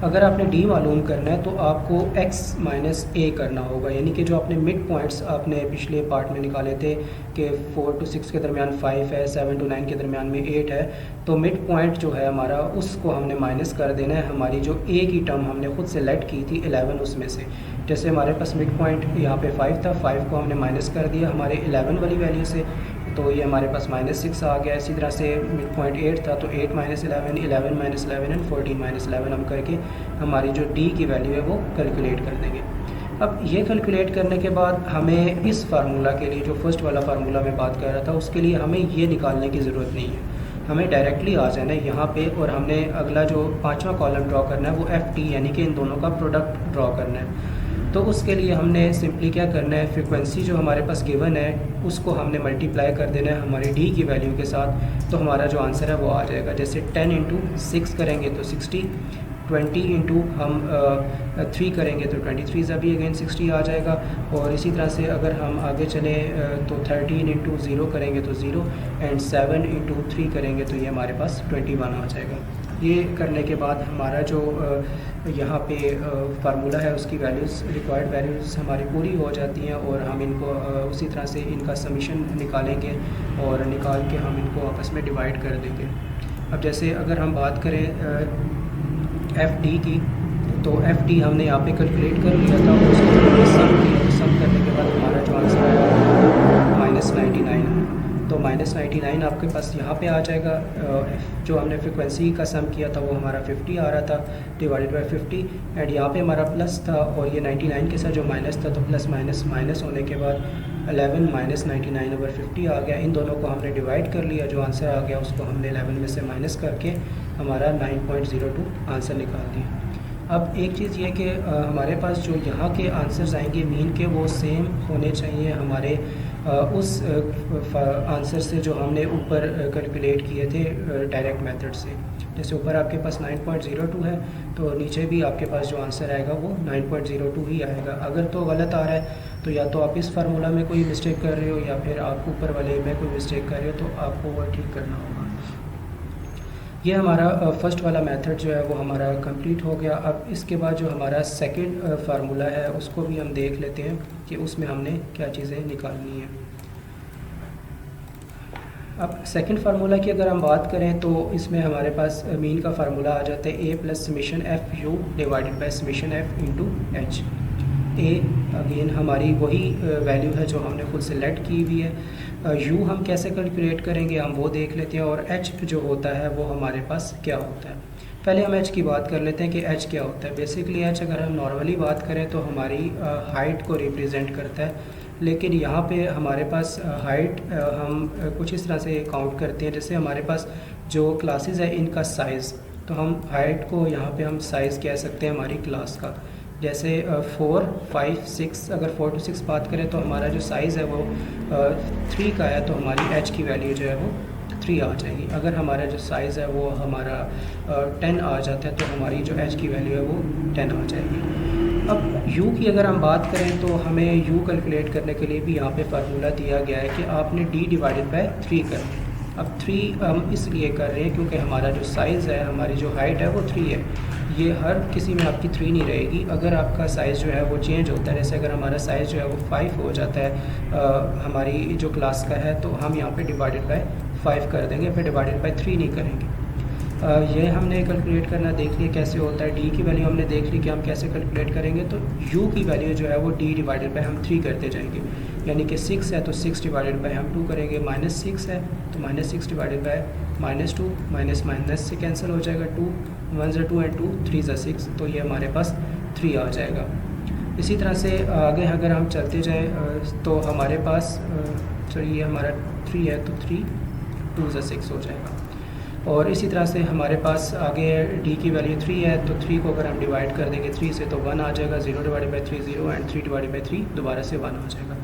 अगर आपने डी मालूम करना है तो आपको x माइनस ए करना होगा, यानी कि जो आपने मिड पॉइंट्स आपने पिछले पार्ट में निकाले थे कि 4 to 6 के दरमियान 5 है, 7 to 9 के दरमियान में 8 है, तो मिड पॉइंट जो है हमारा उसको हमने माइनस कर देना है। हमारी जो a की टर्म हमने खुद से लेट की थी 11 उसमें से, जैसे हमारे पास मिड पॉइंट यहाँ पे 5 था, 5 को हमने माइनस कर दिया हमारे 11 वाली वैल्यू से, तो ये हमारे पास -6 आ गया। इसी तरह से मिड पॉइंट 8 था तो 8 - 11, 11 - 11 एंड 14 - 11 हम करके हमारी जो डी की वैल्यू है वो कैलकुलेट कर देंगे। अब ये कैलकुलेट करने के बाद हमें इस फार्मूला के लिए, जो फर्स्ट वाला फार्मूला मैं बात कर रहा था, उसके लिए हमें ये निकालने की ज़रूरत नहीं है। हमें डायरेक्टली आ जाना है यहाँ पे और हमने अगला जो 5वां कॉलम ड्रॉ करना है वो FT यानी कि इन दोनों का प्रोडक्ट ड्रॉ करना है। तो उसके लिए हमने सिंपली क्या करना है, फ्रीक्वेंसी जो हमारे पास गिवन है उसको हमने मल्टीप्लाई कर देना है हमारी डी की वैल्यू के साथ, तो हमारा जो आंसर है वो आ जाएगा। जैसे 10 × 6 करेंगे तो 60, 20 इंटू हम 3 करेंगे तो 23 अभी अगेन 60 आ जाएगा। और इसी तरह से अगर हम आगे चले तो 13 इंटू 0 करेंगे तो 0 एंड 7 इंटू 3 करेंगे तो ये हमारे पास 21 आ जाएगा। ये करने के बाद हमारा जो यहाँ पे फार्मूला है उसकी वैल्यूज़, रिक्वायर्ड वैल्यूज़ हमारी पूरी हो जाती हैं और हम इनको उसी तरह से इनका समीशन निकालेंगे और निकाल के हम इनको आपस में डिवाइड कर देंगे। अब जैसे अगर हम बात करें FD की, तो FD हमने यहाँ पे कैलकुलेट कर लिया था और उसको सम किया, सम करने के बाद हमारा जो आंसर है -99 है। तो -99 आपके पास यहाँ पे आ जाएगा। जो हमने फ्रीक्वेंसी का सम किया था वो हमारा 50 आ रहा था डिवाइडेड बाय 50 एंड यहाँ पे हमारा प्लस था और ये 99 के साथ जो माइनस था, तो प्लस माइनस होने के बाद 11 - 99/50 आ गया। इन दोनों को हमने डिवाइड कर लिया, जो आंसर आ गया उसको हमने 11 में से माइनस करके हमारा 9.02 आंसर निकाल दिया। अब एक चीज़ ये कि हमारे पास जो यहाँ के आंसर्स आएंगे मीन के, वो सेम होने चाहिए हमारे उस आंसर से जो हमने ऊपर कैलकुलेट किए थे डायरेक्ट मेथड से। जैसे ऊपर आपके पास 9.02 है तो नीचे भी आपके पास जो आंसर आएगा वो 9.02 ही आएगा। अगर तो गलत आ रहा है तो या तो आप इस फार्मूला में कोई मिस्टेक कर रहे हो या फिर आप ऊपर वाले में कोई मिस्टेक कर रहे हो, तो आपको वो ठीक करना होगा। ये हमारा फर्स्ट वाला मेथड जो है वो हमारा कंप्लीट हो गया। अब इसके बाद जो हमारा सेकंड फार्मूला है उसको भी हम देख लेते हैं कि उसमें हमने क्या चीज़ें निकालनी है। अब सेकंड फार्मूला की अगर हम बात करें तो इसमें हमारे पास मीन का फार्मूला आ जाता है A + summation FU divided by summation F into H। A again हमारी वही वैल्यू है जो हमने खुद से लेट की हुई है। U हम कैसे कैलकुलेट करेंगे हम वो देख लेते हैं, और H जो होता है वो हमारे पास क्या होता है। पहले हम H की बात कर लेते हैं कि H क्या होता है। बेसिकली H अगर हम नॉर्मली बात करें तो हमारी हाइट को रिप्रेजेंट करता है, लेकिन यहाँ पे हमारे पास हाइट हम कुछ इस तरह से काउंट करते हैं। जैसे हमारे पास जो क्लासेस है इनका साइज़, तो हम हाइट को यहाँ पे हम साइज़ कह सकते हैं हमारी क्लास का। जैसे 4, 5, 6, अगर 4 to 6 बात करें तो हमारा जो साइज़ है वो 3 का है, तो हमारी H की वैल्यू जो है वो 3 आ जाएगी। अगर हमारा जो साइज़ है वो हमारा 10 आ जाता है तो हमारी जो H की वैल्यू है वो 10 आ जाएगी। अब U की अगर हम बात करें तो हमें U कैलकुलेट करने के लिए भी यहाँ पे फार्मूला दिया गया है कि आपने D डिवाइडेड बाय 3 करना है। अब 3 हम इसलिए कर रहे हैं क्योंकि हमारा जो साइज़ है, हमारी जो हाइट है वो 3 है। ये हर किसी में आपकी 3 नहीं रहेगी। अगर आपका साइज़ जो है वो चेंज होता है, जैसे अगर हमारा साइज़ जो है वो 5 हो जाता है हमारी जो क्लास का है, तो हम यहाँ पे डिवाइडेड बाय 5 कर देंगे, फिर डिवाइडेड बाय 3 नहीं करेंगे। ये हमने कैलकुलेट करना देख लिया कैसे होता है। डी की वैल्यू हमने देख ली कि हम कैसे कैलकुलेट करेंगे, तो यू की वैल्यू जो है वो डी डिवाइडेड बाय हम 3 करते जाएंगे। यानी कि 6 है तो 6 डिवाइडेड बाय हम 2 करेंगे, -6 है तो -6 डिवाइडेड बाय -2, माइनस से कैंसिल हो जाएगा, 2 1 2 एंड 2 3 6, तो ये हमारे पास 3 आ जाएगा। इसी तरह से आगे अगर हम चलते जाएँ तो हमारे पास ये हमारा 3 है तो 3 2 6 हो जाएगा। और इसी तरह से हमारे पास आगे डी की वैल्यू 3 है, तो 3 को अगर हम डिवाइड कर देंगे 3 से तो 1 आ जाएगा, 0 divided by 3 0 and 3 divided by 3 दोबारा से 1 हो जाएगा।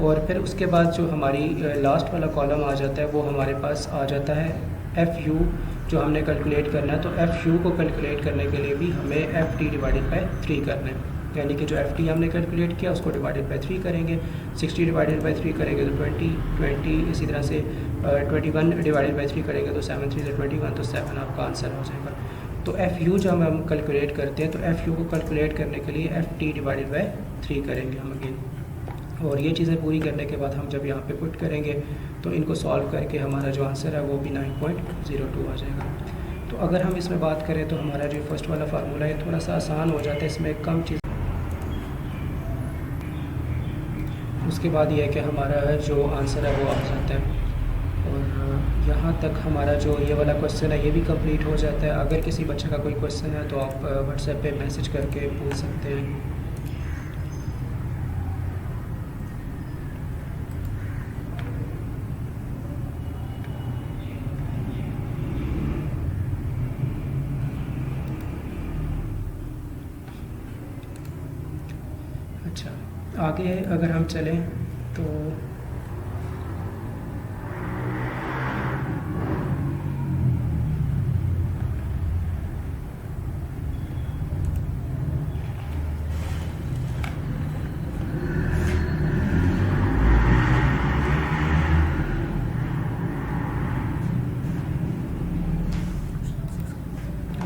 और फिर उसके बाद जो हमारी लास्ट वाला कॉलम आ जाता है वो हमारे पास आ जाता है एफ़ यू जो हमने कैलकुलेट करना है। तो एफ़ यू को कैलकुलेट करने के लिए भी हमें एफ़ टी डिवाइडेड बाई 3 करना है, यानी कि जो एफ़ टी हमने कैलकुलेट किया उसको डिवाइडेड बाई 3 करेंगे, 60 डिवाइडेड बाई 3 करेंगे तो 20, इसी तरह से 21 डिवाइडेड बाई 3 करेंगे तो 7 3 से 21, तो 7 आपका आंसर हो जाएगा। तो एफ़ यू जब हम कैलकुलेट करते हैं तो एफ़ यू को कैलकुलेट करने के लिए एफ़ टी डिवाइडेड बाई 3 करेंगे हम अगेन। और ये चीज़ें पूरी करने के बाद हम जब यहाँ पे पुट करेंगे तो इनको सॉल्व करके हमारा जो आंसर है वो भी 9.02 आ जाएगा। तो अगर हम इसमें बात करें तो हमारा जो फर्स्ट वाला फार्मूला है थोड़ा सा आसान हो जाता है, इसमें कम चीज़। उसके बाद ये है कि हमारा जो आंसर है वो आ जाता है। और यहाँ तक हमारा जो ये वाला क्वेश्चन है ये भी कंप्लीट हो जाता है। अगर किसी बच्चे का कोई क्वेश्चन है तो आप व्हाट्सएप पे मैसेज करके पूछ सकते हैं। अच्छा, आगे अगर हम चलें तो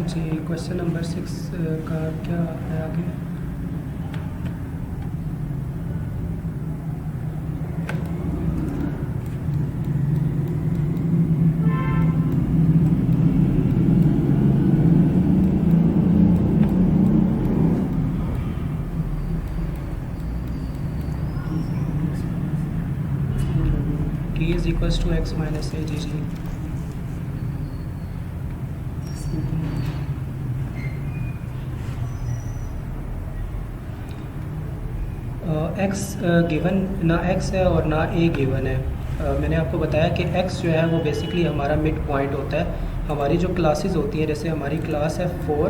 जी क्वेश्चन नंबर 6 का क्या है आगे? t is equals to x minus A. जी x गिवन ना x है और ना a गिवन है। मैंने आपको बताया कि x जो है वो बेसिकली हमारा मिड पॉइंट होता है। हमारी जो क्लासेस होती हैं, जैसे हमारी क्लास है 4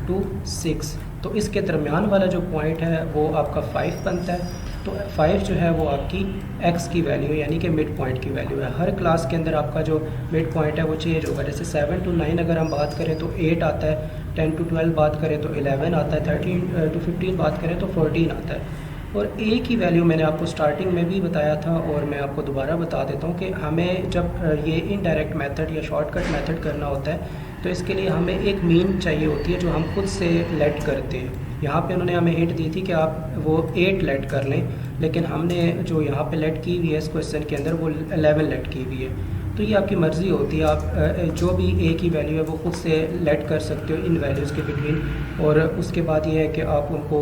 to 6, तो इसके दरमियान वाला जो पॉइंट है वो आपका 5 बनता है। तो 5 जो है वो आपकी x की वैल्यू है, यानी कि मिड पॉइंट की वैल्यू है। हर क्लास के अंदर आपका जो मिड पॉइंट है वो चेंज होगा। जैसे 7 to 9 अगर हम बात करें तो 8 आता है, 10 to 12 बात करें तो 11 आता है, 13 to 15 बात करें तो 14 आता है। और a की वैल्यू मैंने आपको स्टार्टिंग में भी बताया था और मैं आपको दोबारा बता देता हूँ कि हमें जब ये इनडायरेक्ट मेथड या शॉर्टकट मेथड करना होता है तो इसके लिए हमें एक मीन चाहिए होती है जो हम खुद से लेट करते हैं। यहाँ पे उन्होंने हमें हिंट दी थी कि आप वो 8 लेट कर लें, लेकिन हमने जो यहाँ पे लेट की हुई है इस क्वेश्चन के अंदर वो 11 लेट की हुई है। तो ये आपकी मर्ज़ी होती है, आप जो भी a की वैल्यू है वो खुद से लेट कर सकते हो इन वैल्यूज़ के बिटवीन। और उसके बाद ये है कि आप उनको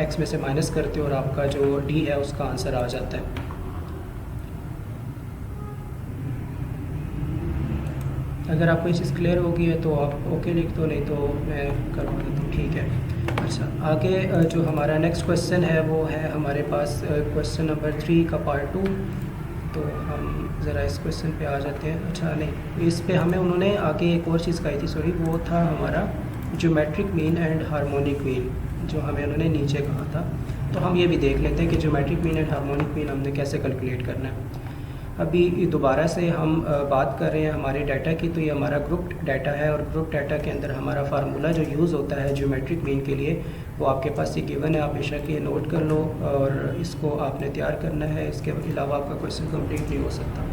x में से माइनस करते हो और आपका जो d है उसका आंसर आ जाता है। अगर आपको ये चीज़ क्लियर होगी है तो आप ओके लिख दो, नहीं तो मैं करवा देता हूँ, ठीक है। अच्छा, आगे जो हमारा नेक्स्ट क्वेश्चन है वो है हमारे पास क्वेश्चन नंबर 3 का पार्ट 2। तो हम ज़रा इस क्वेश्चन पे आ जाते हैं। अच्छा नहीं, इस पे हमें उन्होंने आगे एक और चीज़ कही थी, सॉरी, वो था हमारा geometric mean and harmonic mean, जो हमें उन्होंने नीचे कहा था। तो हम ये भी देख लेते हैं कि geometric mean and harmonic mean हमने कैसे कैलकुलेट करना है। अभी दोबारा से हम बात कर रहे हैं हमारे डाटा की। तो ये हमारा ग्रुप डाटा है और ग्रुप डाटा के अंदर हमारा फार्मूला जो यूज़ होता है ज्योमेट्रिक मीन के लिए वो आपके पास ये गिवन है, आप बेशक ये नोट कर लो और इसको आपने तैयार करना है। इसके अलावा आपका क्वेश्चन कंप्लीट नहीं हो सकता।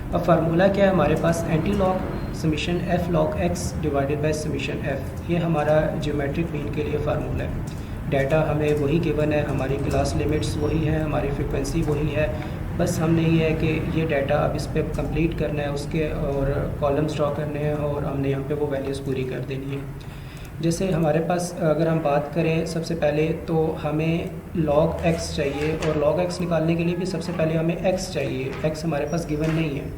अब फार्मूला क्या है हमारे पास? Antilog summation F log X divided by summation F, ये हमारा ज्योमेट्रिक मीन के लिए फार्मूला है। डाटा हमें वही गिवन है, हमारी क्लास लिमिट्स वही है, हमारी फ्रिक्वेंसी वही है। बस हमने ये है कि ये डाटा अब इस पर कंप्लीट करना है उसके, और कॉलम्स ड्रॉ करने हैं और हमने यहाँ पे वो वैल्यूज़ पूरी कर देनी है। जैसे हमारे पास अगर हम बात करें सबसे पहले तो हमें log x चाहिए, और log x निकालने के लिए भी सबसे पहले हमें x चाहिए। x हमारे पास गिवन नहीं है।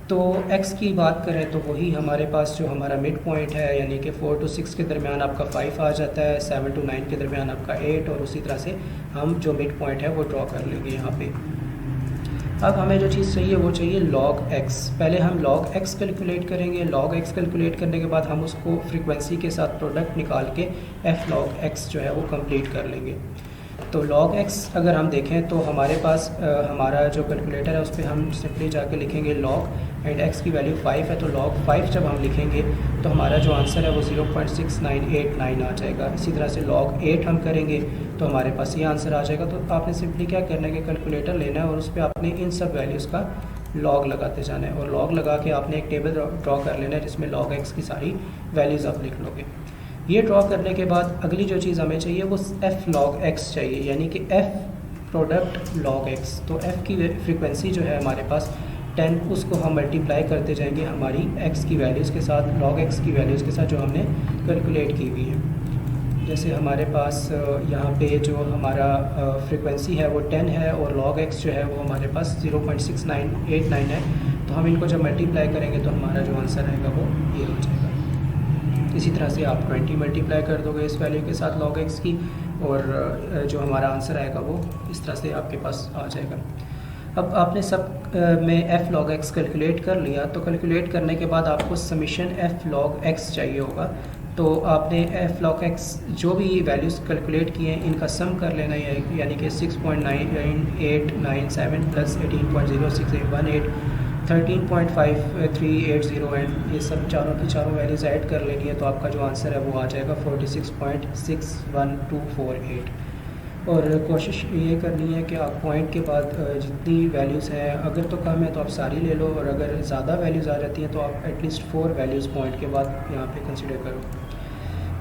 तो x की बात करें तो वही हमारे पास जो हमारा मिड पॉइंट है, यानी कि 4 to 6 के दरमियान आपका 5 आ जाता है, 7 to 9 के दरमियान आपका 8, और उसी तरह से हम जो मिड पॉइंट है वो ड्रॉ कर लेंगे यहाँ पे। अब हमें जो चीज़ चाहिए वो चाहिए log x। पहले हम log x कैलकुलेट करेंगे। log x कैलकुलेट करने के बाद हम उसको फ्रीक्वेंसी के साथ प्रोडक्ट निकाल के f log x जो है वो कंप्लीट कर लेंगे। तो log x अगर हम देखें तो हमारे पास हमारा जो कैलकुलेटर है उस पर हम सिंपली जाके लिखेंगे log एंड x की वैल्यू 5 है, तो log 5 जब हम लिखेंगे तो हमारा जो आंसर है वो 0.6989 आ जाएगा। इसी तरह से log 8 हम करेंगे तो हमारे पास ये आंसर आ जाएगा। तो आपने सिंपली क्या करना है कि कैलकुलेटर लेना है और उस पर आपने इन सब वैल्यूज़ का log लगाते जाना है, और log लगा के आपने एक टेबल ड्रॉ कर लेना है जिसमें log x की सारी वैल्यूज़ आप लिख लोगे। ये ड्रॉ करने के बाद अगली जो चीज़ हमें चाहिए वो f log x चाहिए, यानी कि f प्रोडक्ट log x। तो f की फ्रीक्वेंसी जो है हमारे पास 10, उसको हम मल्टीप्लाई करते जाएंगे हमारी x की वैल्यूज़ के साथ, log x की वैल्यूज़ के साथ जो हमने कैलकुलेट की हुई है। जैसे हमारे पास यहाँ पे जो हमारा फ्रीक्वेंसी है वो 10 है और log x जो है वो हमारे पास 0.6989 है। तो हम इनको जब मल्टीप्लाई करेंगे तो हमारा जो आंसर आएगा वो ये हो जाएगा। इसी तरह से आप 20 मल्टीप्लाई कर दोगे इस वैल्यू के साथ log x की, और जो हमारा आंसर आएगा वो इस तरह से आपके पास आ जाएगा। अब आपने सब में f log x कैलकुलेट कर लिया, तो कैलकुलेट करने के बाद आपको समीशन f log x चाहिए होगा। तो आपने f log x जो भी वैल्यूज़ कैलकुलेट किए हैं इनका सम कर लेना है, यानी कि 6.9897 प्लस 18.0618 13.5380 एंड ये सब चारों की चारों वैल्यूज़ ऐड कर लेनी है, तो आपका जो आंसर है वो आ जाएगा 46.61248। और कोशिश ये करनी है कि आप पॉइंट के बाद जितनी वैल्यूज़ हैं, अगर तो कम है तो आप सारी ले लो, और अगर ज़्यादा वैल्यूज़ आ जाती हैं तो आप एटलीस्ट 4 वैल्यूज़ पॉइंट के बाद यहाँ पे कंसिडर करो।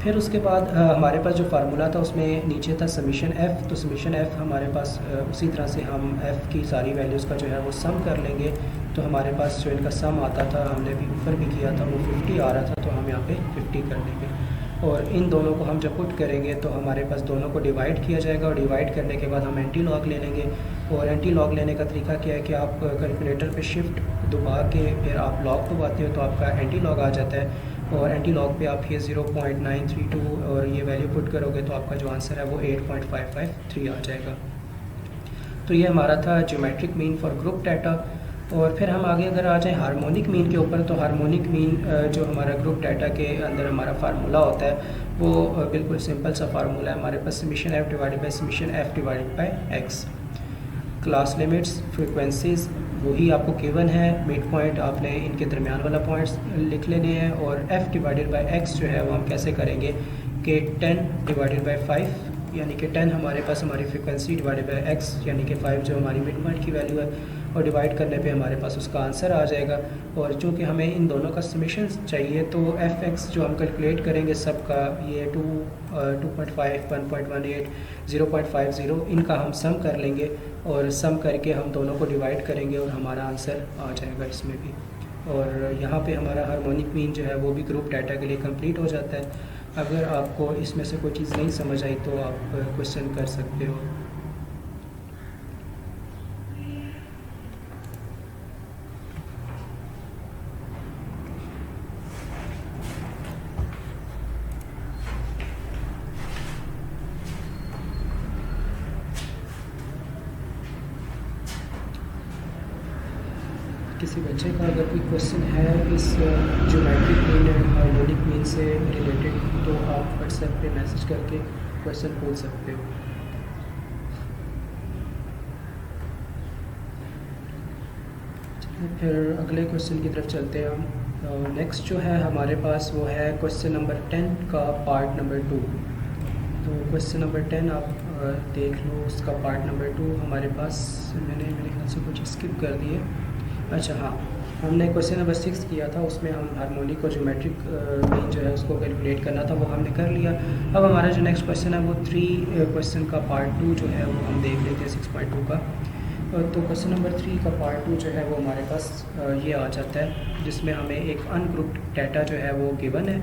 फिर उसके बाद हमारे पास जो फार्मूला था उसमें नीचे था समीशन f। तो समीशन f हमारे पास उसी तरह से हम f की सारी वैल्यूज़ का जो है वो सम कर लेंगे। तो हमारे पास जो इनका सम आता था, हमने भी ऊपर भी किया था, वो 50 आ रहा था, तो हम यहाँ पे 50 कर लेंगे। और इन दोनों को हम जब पुट करेंगे तो हमारे पास दोनों को डिवाइड किया जाएगा, और डिवाइड करने के बाद हम एंटी लॉग ले लेंगे। और एंटी लॉग लेने का तरीका क्या है कि आप कैलकुलेटर पे शिफ्ट दबा के फिर आप लॉग दबाते हो तो आपका एंटी लॉग आ जाता है, और एंटी लॉग पे आप ये 0.932 और ये वैल्यू पुट करोगे तो आपका जो आंसर है वो 8.553 आ जाएगा। तो ये हमारा था geometric mean for group data. और फिर हम आगे अगर आ जाएँ हार्मोनिक मीन के ऊपर, तो हार्मोनिक मीन जो हमारा ग्रुप डाटा के अंदर हमारा फार्मूला होता है वो बिल्कुल सिंपल सा फार्मूला है हमारे पास, summation f divided by summation f divided by x। Class limits, frequencies वही आपको गिवन है, मिड पॉइंट आपने इनके दरमियान वाला पॉइंट्स लिख लेने हैं, और f डिवाइडेड बाई x जो है वो हम कैसे करेंगे कि 10 डिवाइडेड बाई 5, यानी कि 10 हमारे पास हमारी फ्रीक्वेंसी डिवाइडेड बाई x, यानी कि 5 जो हमारी मिड पॉइंट की वैल्यू है, और डिवाइड करने पे हमारे पास उसका आंसर आ जाएगा। और चूँकि हमें इन दोनों का समीशन चाहिए तो fx जो हम कैलकुलेट करेंगे सबका, ये 2.5, 1.18, 0.50, इनका हम सम कर लेंगे, और सम करके हम दोनों को डिवाइड करेंगे और हमारा आंसर आ जाएगा इसमें भी। और यहाँ पे हमारा हार्मोनिक मीन जो है वो भी ग्रुप डाटा के लिए कंप्लीट हो जाता है। अगर आपको इसमें से कोई चीज़ नहीं समझ आई तो आप क्वेश्चन कर सकते हो। किसी बच्चे का अगर कोई क्वेश्चन है इस geometric mean and harmonic mean से रिलेटेड तो आप व्हाट्सएप पे मैसेज करके क्वेश्चन पूछ सकते हो। फिर अगले क्वेश्चन की तरफ चलते हैं हम। नेक्स्ट जो है हमारे पास वो है क्वेश्चन नंबर 10 का पार्ट नंबर 2। तो क्वेश्चन नंबर 10 आप देख लो, उसका पार्ट नंबर 2 हमारे पास, मैंने मेरे ख्याल से कुछ स्किप कर दिए। अच्छा हाँ, हमने क्वेश्चन नंबर 6 किया था, उसमें हम हार्मोनिक और ज्योमेट्रिक मीन जो है उसको कैलकुलेट करना था, वो हमने कर लिया। अब हमारा जो नेक्स्ट क्वेश्चन है वो 3 क्वेश्चन का पार्ट 2 जो है वो हम देख लेते हैं 6.2 का। तो क्वेश्चन नंबर 3 का पार्ट 2 जो है वो हमारे पास ये आ जाता है, जिसमें हमें एक अनग्रुप्ड डाटा जो है वो गिवन है,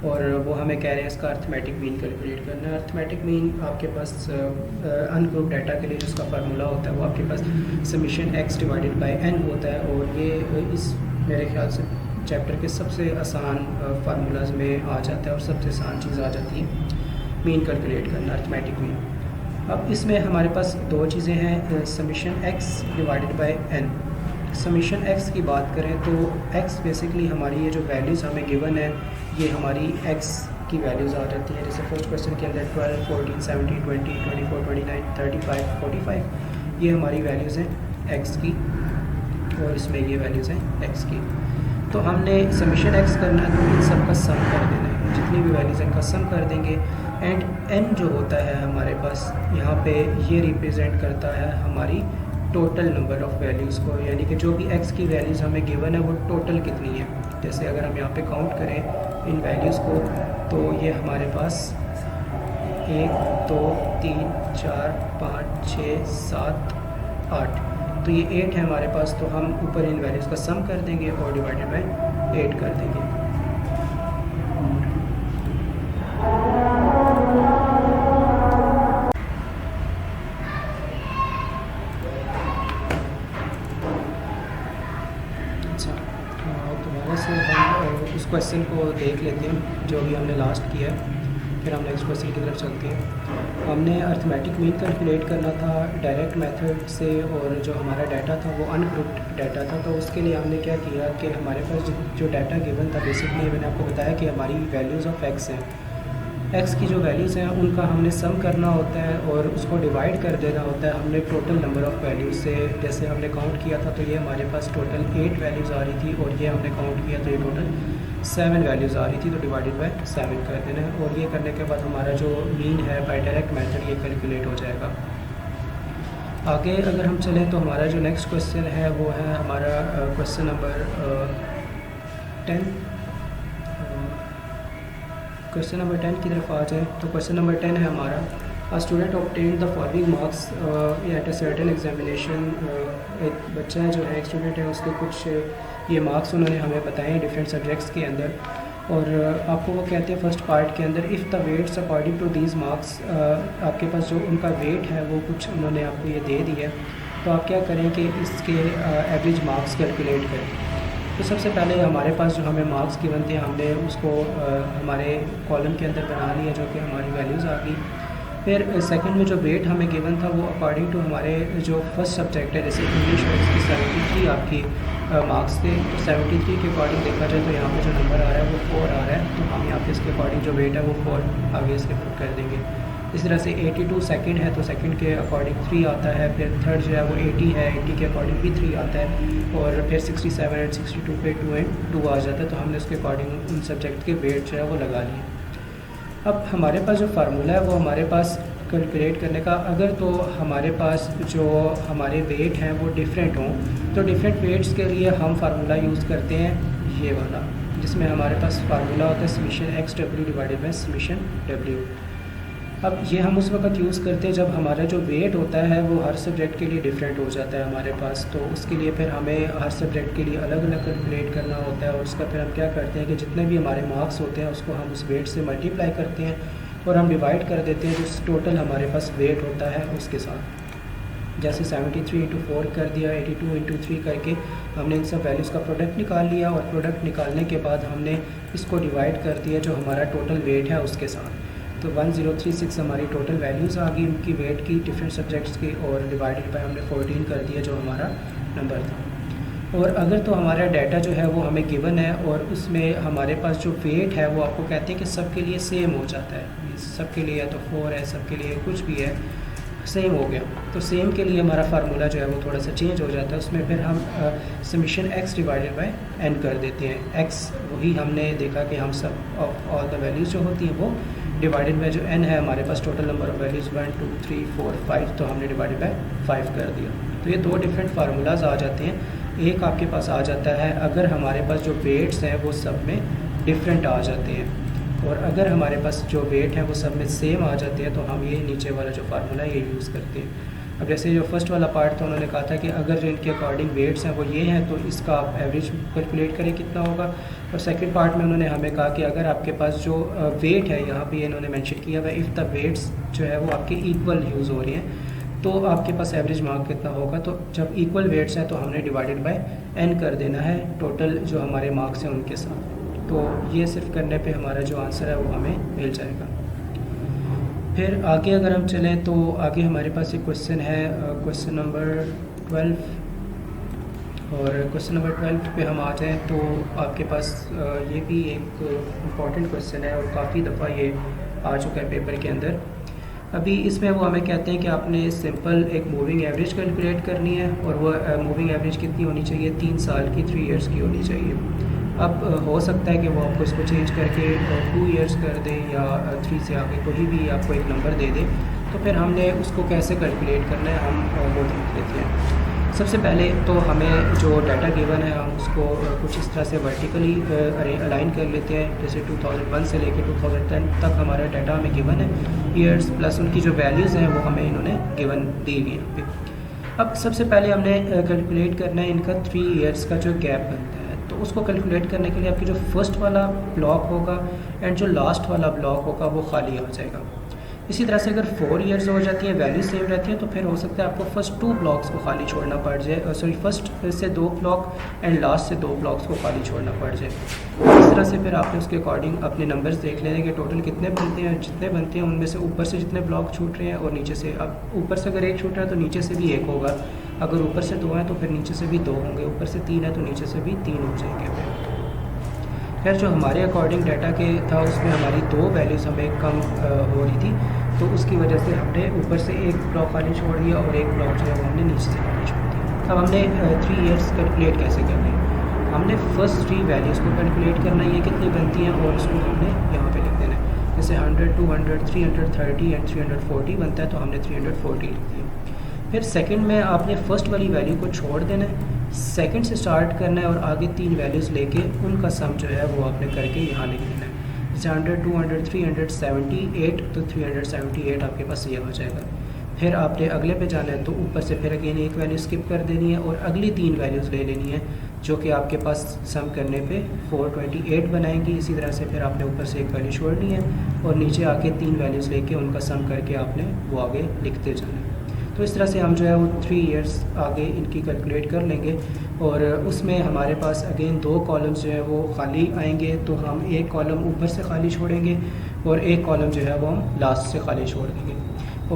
और वो हमें कह रहे हैं इसका अर्थमेटिक मीन कैलकुलेट करना है। अर्थमेटिक मीन आपके पास अनग्रुप्ड डाटा के लिए जिसका फार्मूला होता है वो आपके पास summation x divided by n होता है, और ये इस मेरे ख्याल से चैप्टर के सबसे आसान फार्मूलाज में आ जाता है, और सबसे आसान चीज़ आ जाती है मीन कैलकुलेट करना, अर्थमेटिक मीन। अब इसमें हमारे पास दो चीज़ें हैं, summation x divided by n. Summation x की बात करें तो एक्स बेसिकली हमारी ये जो वैल्यूज़ हमें गिवन है ये हमारी एक्स की वैल्यूज़ आ जाती हैं। जैसे फर्स्ट क्वेश्चन के अंदर 12, 14, 17, 20, 24, 29, 35, 45 ये हमारी वैल्यूज़ हैं एक्स की, और इसमें ये वैल्यूज़ हैं एक्स की। तो हमने समीशन एक्स करना है तो इन सब का सम कर देना है, जितनी भी वैल्यूज़ हैं इनका सम कर देंगे। एंड एन जो होता है हमारे पास यहाँ पे ये रिप्रेजेंट करता है हमारी टोटल नंबर ऑफ़ वैल्यूज़ को, यानी कि जो भी एक्स की वैल्यूज़ हमें गिवन है वो टोटल कितनी है। जैसे अगर हम यहाँ पे काउंट करें इन वैल्यूज़ को तो ये हमारे पास 1, 2, 3, 4, 5, 6, 7, 8, तो ये 8 है हमारे पास। तो हम ऊपर इन वैल्यूज़ का सम कर देंगे और डिवाइडेड बाय 8 कर देंगे। अच्छा, दोबारा से हम उस क्वेश्चन को देख लेते हैं जो भी हमने लास्ट किया है, फिर हम नेक्स्ट क्वेश्चन की तरफ चलते हैं। हमने अर्थमेटिक मीन कैलकुलेट करना था डायरेक्ट मेथड से, और जो हमारा डाटा था वो अनग्रुप्ड डाटा था। तो उसके लिए हमने क्या किया कि हमारे पास जो डाटा गिवन था बेसिकली मैंने आपको बताया कि हमारी वैल्यूज़ ऑफ एक्स हैं, एक्स की जो वैल्यूज़ हैं उनका हमने सम करना होता है और उसको डिवाइड कर देना होता है हमने टोटल नंबर ऑफ़ वैल्यूज़ से। जैसे हमने काउंट किया था तो ये हमारे पास टोटल 8 वैल्यूज़ आ रही थी, और ये हमने काउंट किया तो ये टोटल 7 वैल्यूज़ आ रही थी, तो डिवाइडेड बाय 7 कर देना है। और ये करने के बाद हमारा जो मीन है बाय डायरेक्ट मेथड ये कैलकुलेट हो जाएगा। आगे अगर हम चलें तो हमारा जो नेक्स्ट क्वेश्चन है वो है हमारा क्वेश्चन नंबर 10। क्वेश्चन नंबर 10 की तरफ आ जाए तो क्वेश्चन नंबर 10 है हमारा, a student obtained the following marks at a certain examination. एक बच्चा जो है, एक स्टूडेंट है, उसके कुछ ये मार्क्स उन्होंने हमें बताए हैं डिफरेंट सब्जेक्ट्स के अंदर, और आपको वो कहते हैं फर्स्ट पार्ट के अंदर if the weights according to these marks, आपके पास जो उनका वेट है वो कुछ उन्होंने आपको ये दे दिया है, तो आप क्या करें कि इसके एवरेज मार्क्स कैलकुलेट करें। तो सबसे पहले हमारे पास जो हमें मार्क्स गिवन थे हमने उसको हमारे कॉलम के अंदर बना लिया जो कि हमारी वैल्यूज़ आ गई। फिर सेकंड में जो वेट हमें गिवन था वो अकॉर्डिंग टू हमारे जो फर्स्ट सब्जेक्ट है, जैसे इंग्लिश और इसकी 73 आपकी मार्क्स थे, तो 73 के अकॉर्डिंग देखा जाए तो यहाँ पे जो नंबर आ रहा है वो 4 आ रहा है, तो हम यहाँ पे इसके अकॉर्डिंग जो वेट है वो 4 आगे इसके पुट कर देंगे। इस तरह से 82 सेकंड है तो सेकंड के अकॉर्डिंग 3 आता है, फिर थर्ड जो है वो 80 है, 80 के अकॉर्डिंग भी 3 आता है, और फिर 67 एंड 62 पे 2 एंड 2 आ जाता है। तो हमने उसके अकॉर्डिंग उन सब्जेक्ट के वेट जो है वो लगा लिए। अब हमारे पास जो फार्मूला है वो हमारे पास कैलकुलेट करने का, अगर तो हमारे पास जो हमारे वेट हैं वो डिफरेंट हों तो डिफरेंट वेट्स के लिए हम फार्मूला यूज़ करते हैं ये वाला, जिसमें हमारे पास फार्मूला होता है summation x W divided by summation W. अब ये हम उस वक्त यूज़ करते हैं जब हमारा जो वेट होता है वो हर सब्जेक्ट के लिए डिफरेंट हो जाता है हमारे पास, तो उसके लिए फिर हमें हर सब्जेक्ट के लिए अलग अलग कैलकुलेट करना होता है, और उसका फिर हम क्या करते हैं कि जितने भी हमारे मार्क्स होते हैं उसको हम उस वेट से मल्टीप्लाई करते हैं और हम डिवाइड कर देते हैं जो टोटल हमारे पास वेट होता है उसके साथ। जैसे 73 इंटू 4 कर दिया, 82 इंटू 3 करके हमने इन सब वैल्यूज़ का प्रोडक्ट निकाल लिया, और प्रोडक्ट निकालने के बाद हमने इसको डिवाइड कर दिया जो हमारा टोटल वेट है उसके साथ। तो 1036 हमारी टोटल वैल्यूज़ आ गई उनकी वेट की डिफरेंट सब्जेक्ट्स की, और डिवाइडेड बाय हमने 14 कर दिया जो हमारा नंबर था। और अगर तो हमारा डाटा जो है वो हमें गिवन है और उसमें हमारे पास जो वेट है वो आपको कहते हैं कि सबके लिए सेम हो जाता है, सबके लिए तो 4 है, सबके लिए कुछ भी है, सेम हो गया, तो सेम के लिए हमारा फार्मूला जो है वो थोड़ा सा चेंज हो जाता है। उसमें फिर हम summation x divided by n कर देते हैं। एक्स वही हमने देखा कि हम सब ऑफ ऑल द वैल्यूज़ जो होती हैं वो डिवाइडेड बाय जो एन है हमारे पास टोटल नंबर ऑफ वैल्यूज़ 1 2 3 4 5, तो हमने डिवाइडेड बाय 5 कर दिया। तो ये दो डिफरेंट फार्मूलाज आ जाते हैं। एक आपके पास आ जाता है अगर हमारे पास जो वेट्स हैं वो सब में डिफरेंट आ जाते हैं, और अगर हमारे पास जो वेट है वो सब में सेम आ जाते हैं तो हम ये नीचे वाला जो फार्मूला है ये यूज़ करते हैं। अब जैसे जो फर्स्ट वाला पार्ट था उन्होंने कहा था कि अगर जो इनके अकॉर्डिंग वेट्स हैं वो ये हैं तो इसका आप एवरेज कैलकुलेट करें कितना होगा, और सेकंड पार्ट में उन्होंने हमें कहा कि अगर आपके पास जो वेट है यहाँ पे इन्होंने मेंशन किया हुआ इफ़ द वेट्स जो है वो आपके इक्वल यूज़ हो रही हैं तो आपके पास एवरेज मार्क कितना होगा। तो जब इक्वल वेट्स हैं तो हमने डिवाइडेड बाय एन कर देना है टोटल जो हमारे मार्क्स हैं उनके साथ। तो ये सिर्फ करने पे हमारा जो आंसर है वो हमें मिल जाएगा। फिर आगे अगर हम चलें तो आगे हमारे पास एक क्वेश्चन है, क्वेश्चन नंबर 12। और क्वेश्चन नंबर 12 पे हम आ जाएँ तो आपके पास ये भी एक इम्पॉर्टेंट क्वेश्चन है और काफ़ी दफ़ा ये आ चुका है पेपर के अंदर। अभी इसमें वो हमें कहते हैं कि आपने सिंपल एक मूविंग एवरेज कैलकुलेट करनी है और वो मूविंग एवरेज कितनी होनी चाहिए, 3 साल की, 3 इयर्स की होनी चाहिए। अब हो सकता है कि वो आपको इसको चेंज करके 2 इयर्स कर दें या 3 से आगे कोई भी आपको एक नंबर दे दे। तो फिर हमने उसको कैसे कैलकुलेट करना है हम वो देख लेते हैं। सबसे पहले तो हमें जो डाटा गिवन है हम उसको कुछ इस तरह से वर्टिकली अलाइन कर लेते हैं। जैसे 2001 से लेकर 2010 तक हमारा डाटा हमें गिवन है, ईयर्स प्लस उनकी जो वैल्यूज़ हैं वो हमें इन्होंने गिवन दी हुई हैं। अब सबसे पहले हमने कैलकुलेट करना है इनका 3 इयर्स का जो गैप बनता है। तो उसको कैलकुलेट करने के लिए आपकी जो फर्स्ट वाला ब्लॉक होगा एंड जो लास्ट वाला ब्लॉक होगा वो खाली हो जाएगा। इसी तरह से अगर 4 इयर्स हो जाती हैं, वैल्यू सेम रहती है, तो फिर हो सकता है आपको फर्स्ट 2 ब्लॉक्स को खाली छोड़ना पड़ जाए, सॉरी फर्स्ट से 2 ब्लॉक एंड लास्ट से 2 ब्लॉक्स को खाली छोड़ना पड़ जाए। इस तरह से फिर आपने उसके अकॉर्डिंग अपने नंबर्स देख लेने कि टोटल कितने बनते हैं, जितने बनते हैं उनमें से ऊपर से जितने ब्लॉक छूट रहे हैं और नीचे से, अब ऊपर से अगर 1 छूट रहा है तो नीचे से भी 1 होगा, अगर ऊपर से 2 हैं तो फिर नीचे से भी 2 होंगे, ऊपर से 3 है तो नीचे से भी 3 हो जाएंगे। खैर जो हमारे अकॉर्डिंग डाटा के था उसमें हमारी 2 वैल्यूज़ हमें कम हो रही थी, तो उसकी वजह से हमने ऊपर से 1 ब्लॉक खाली छोड़ दिया और 1 ब्लॉक जो है वो हमने नीचे से खाली छोड़ दिया। अब हमने 3 इयर्स कैलकुलेट कैसे करना है, हमने फर्स्ट 3 वैल्यूज़ को कैलकुलेट करना है, ये कितनी बनती हैं और उसको हमने यहाँ पे लिख देना है। जैसे 100, 200, 330 एंड 340 बनता है तो हमने 340 लिख दिया। फिर सेकंड में आपने फर्स्ट वाली वैल्यू को छोड़ देना है, सेकंड से स्टार्ट करना है और आगे 3 वैल्यूज़ लेके उनका सम जो है वो आपने करके यहाँ लिख देना है। जैसे 100, 200, 378 तो 378 आपके पास ये हो जाएगा। फिर आपने अगले पे जाना है तो ऊपर से फिर अगेन 1 वैल्यू स्किप कर देनी है और अगली 3 वैल्यूज़ ले लेनी है जो कि आपके पास सम करने पे 428 बनाएंगी। इसी तरह से फिर आपने ऊपर से 1 वैल्यू छोड़नी है और नीचे आके 3 वैल्यूज़ लेके उनका सम करके आपने वो आगे लिखते जाना है। तो इस तरह से हम जो है वो 3 इयर्स आगे इनकी कैलकुलेट कर लेंगे और उसमें हमारे पास अगेन 2 कॉलम्स जो है वो खाली आएंगे, तो हम 1 कॉलम ऊपर से खाली छोड़ेंगे और 1 कॉलम जो है वो हम लास्ट से खाली छोड़ देंगे।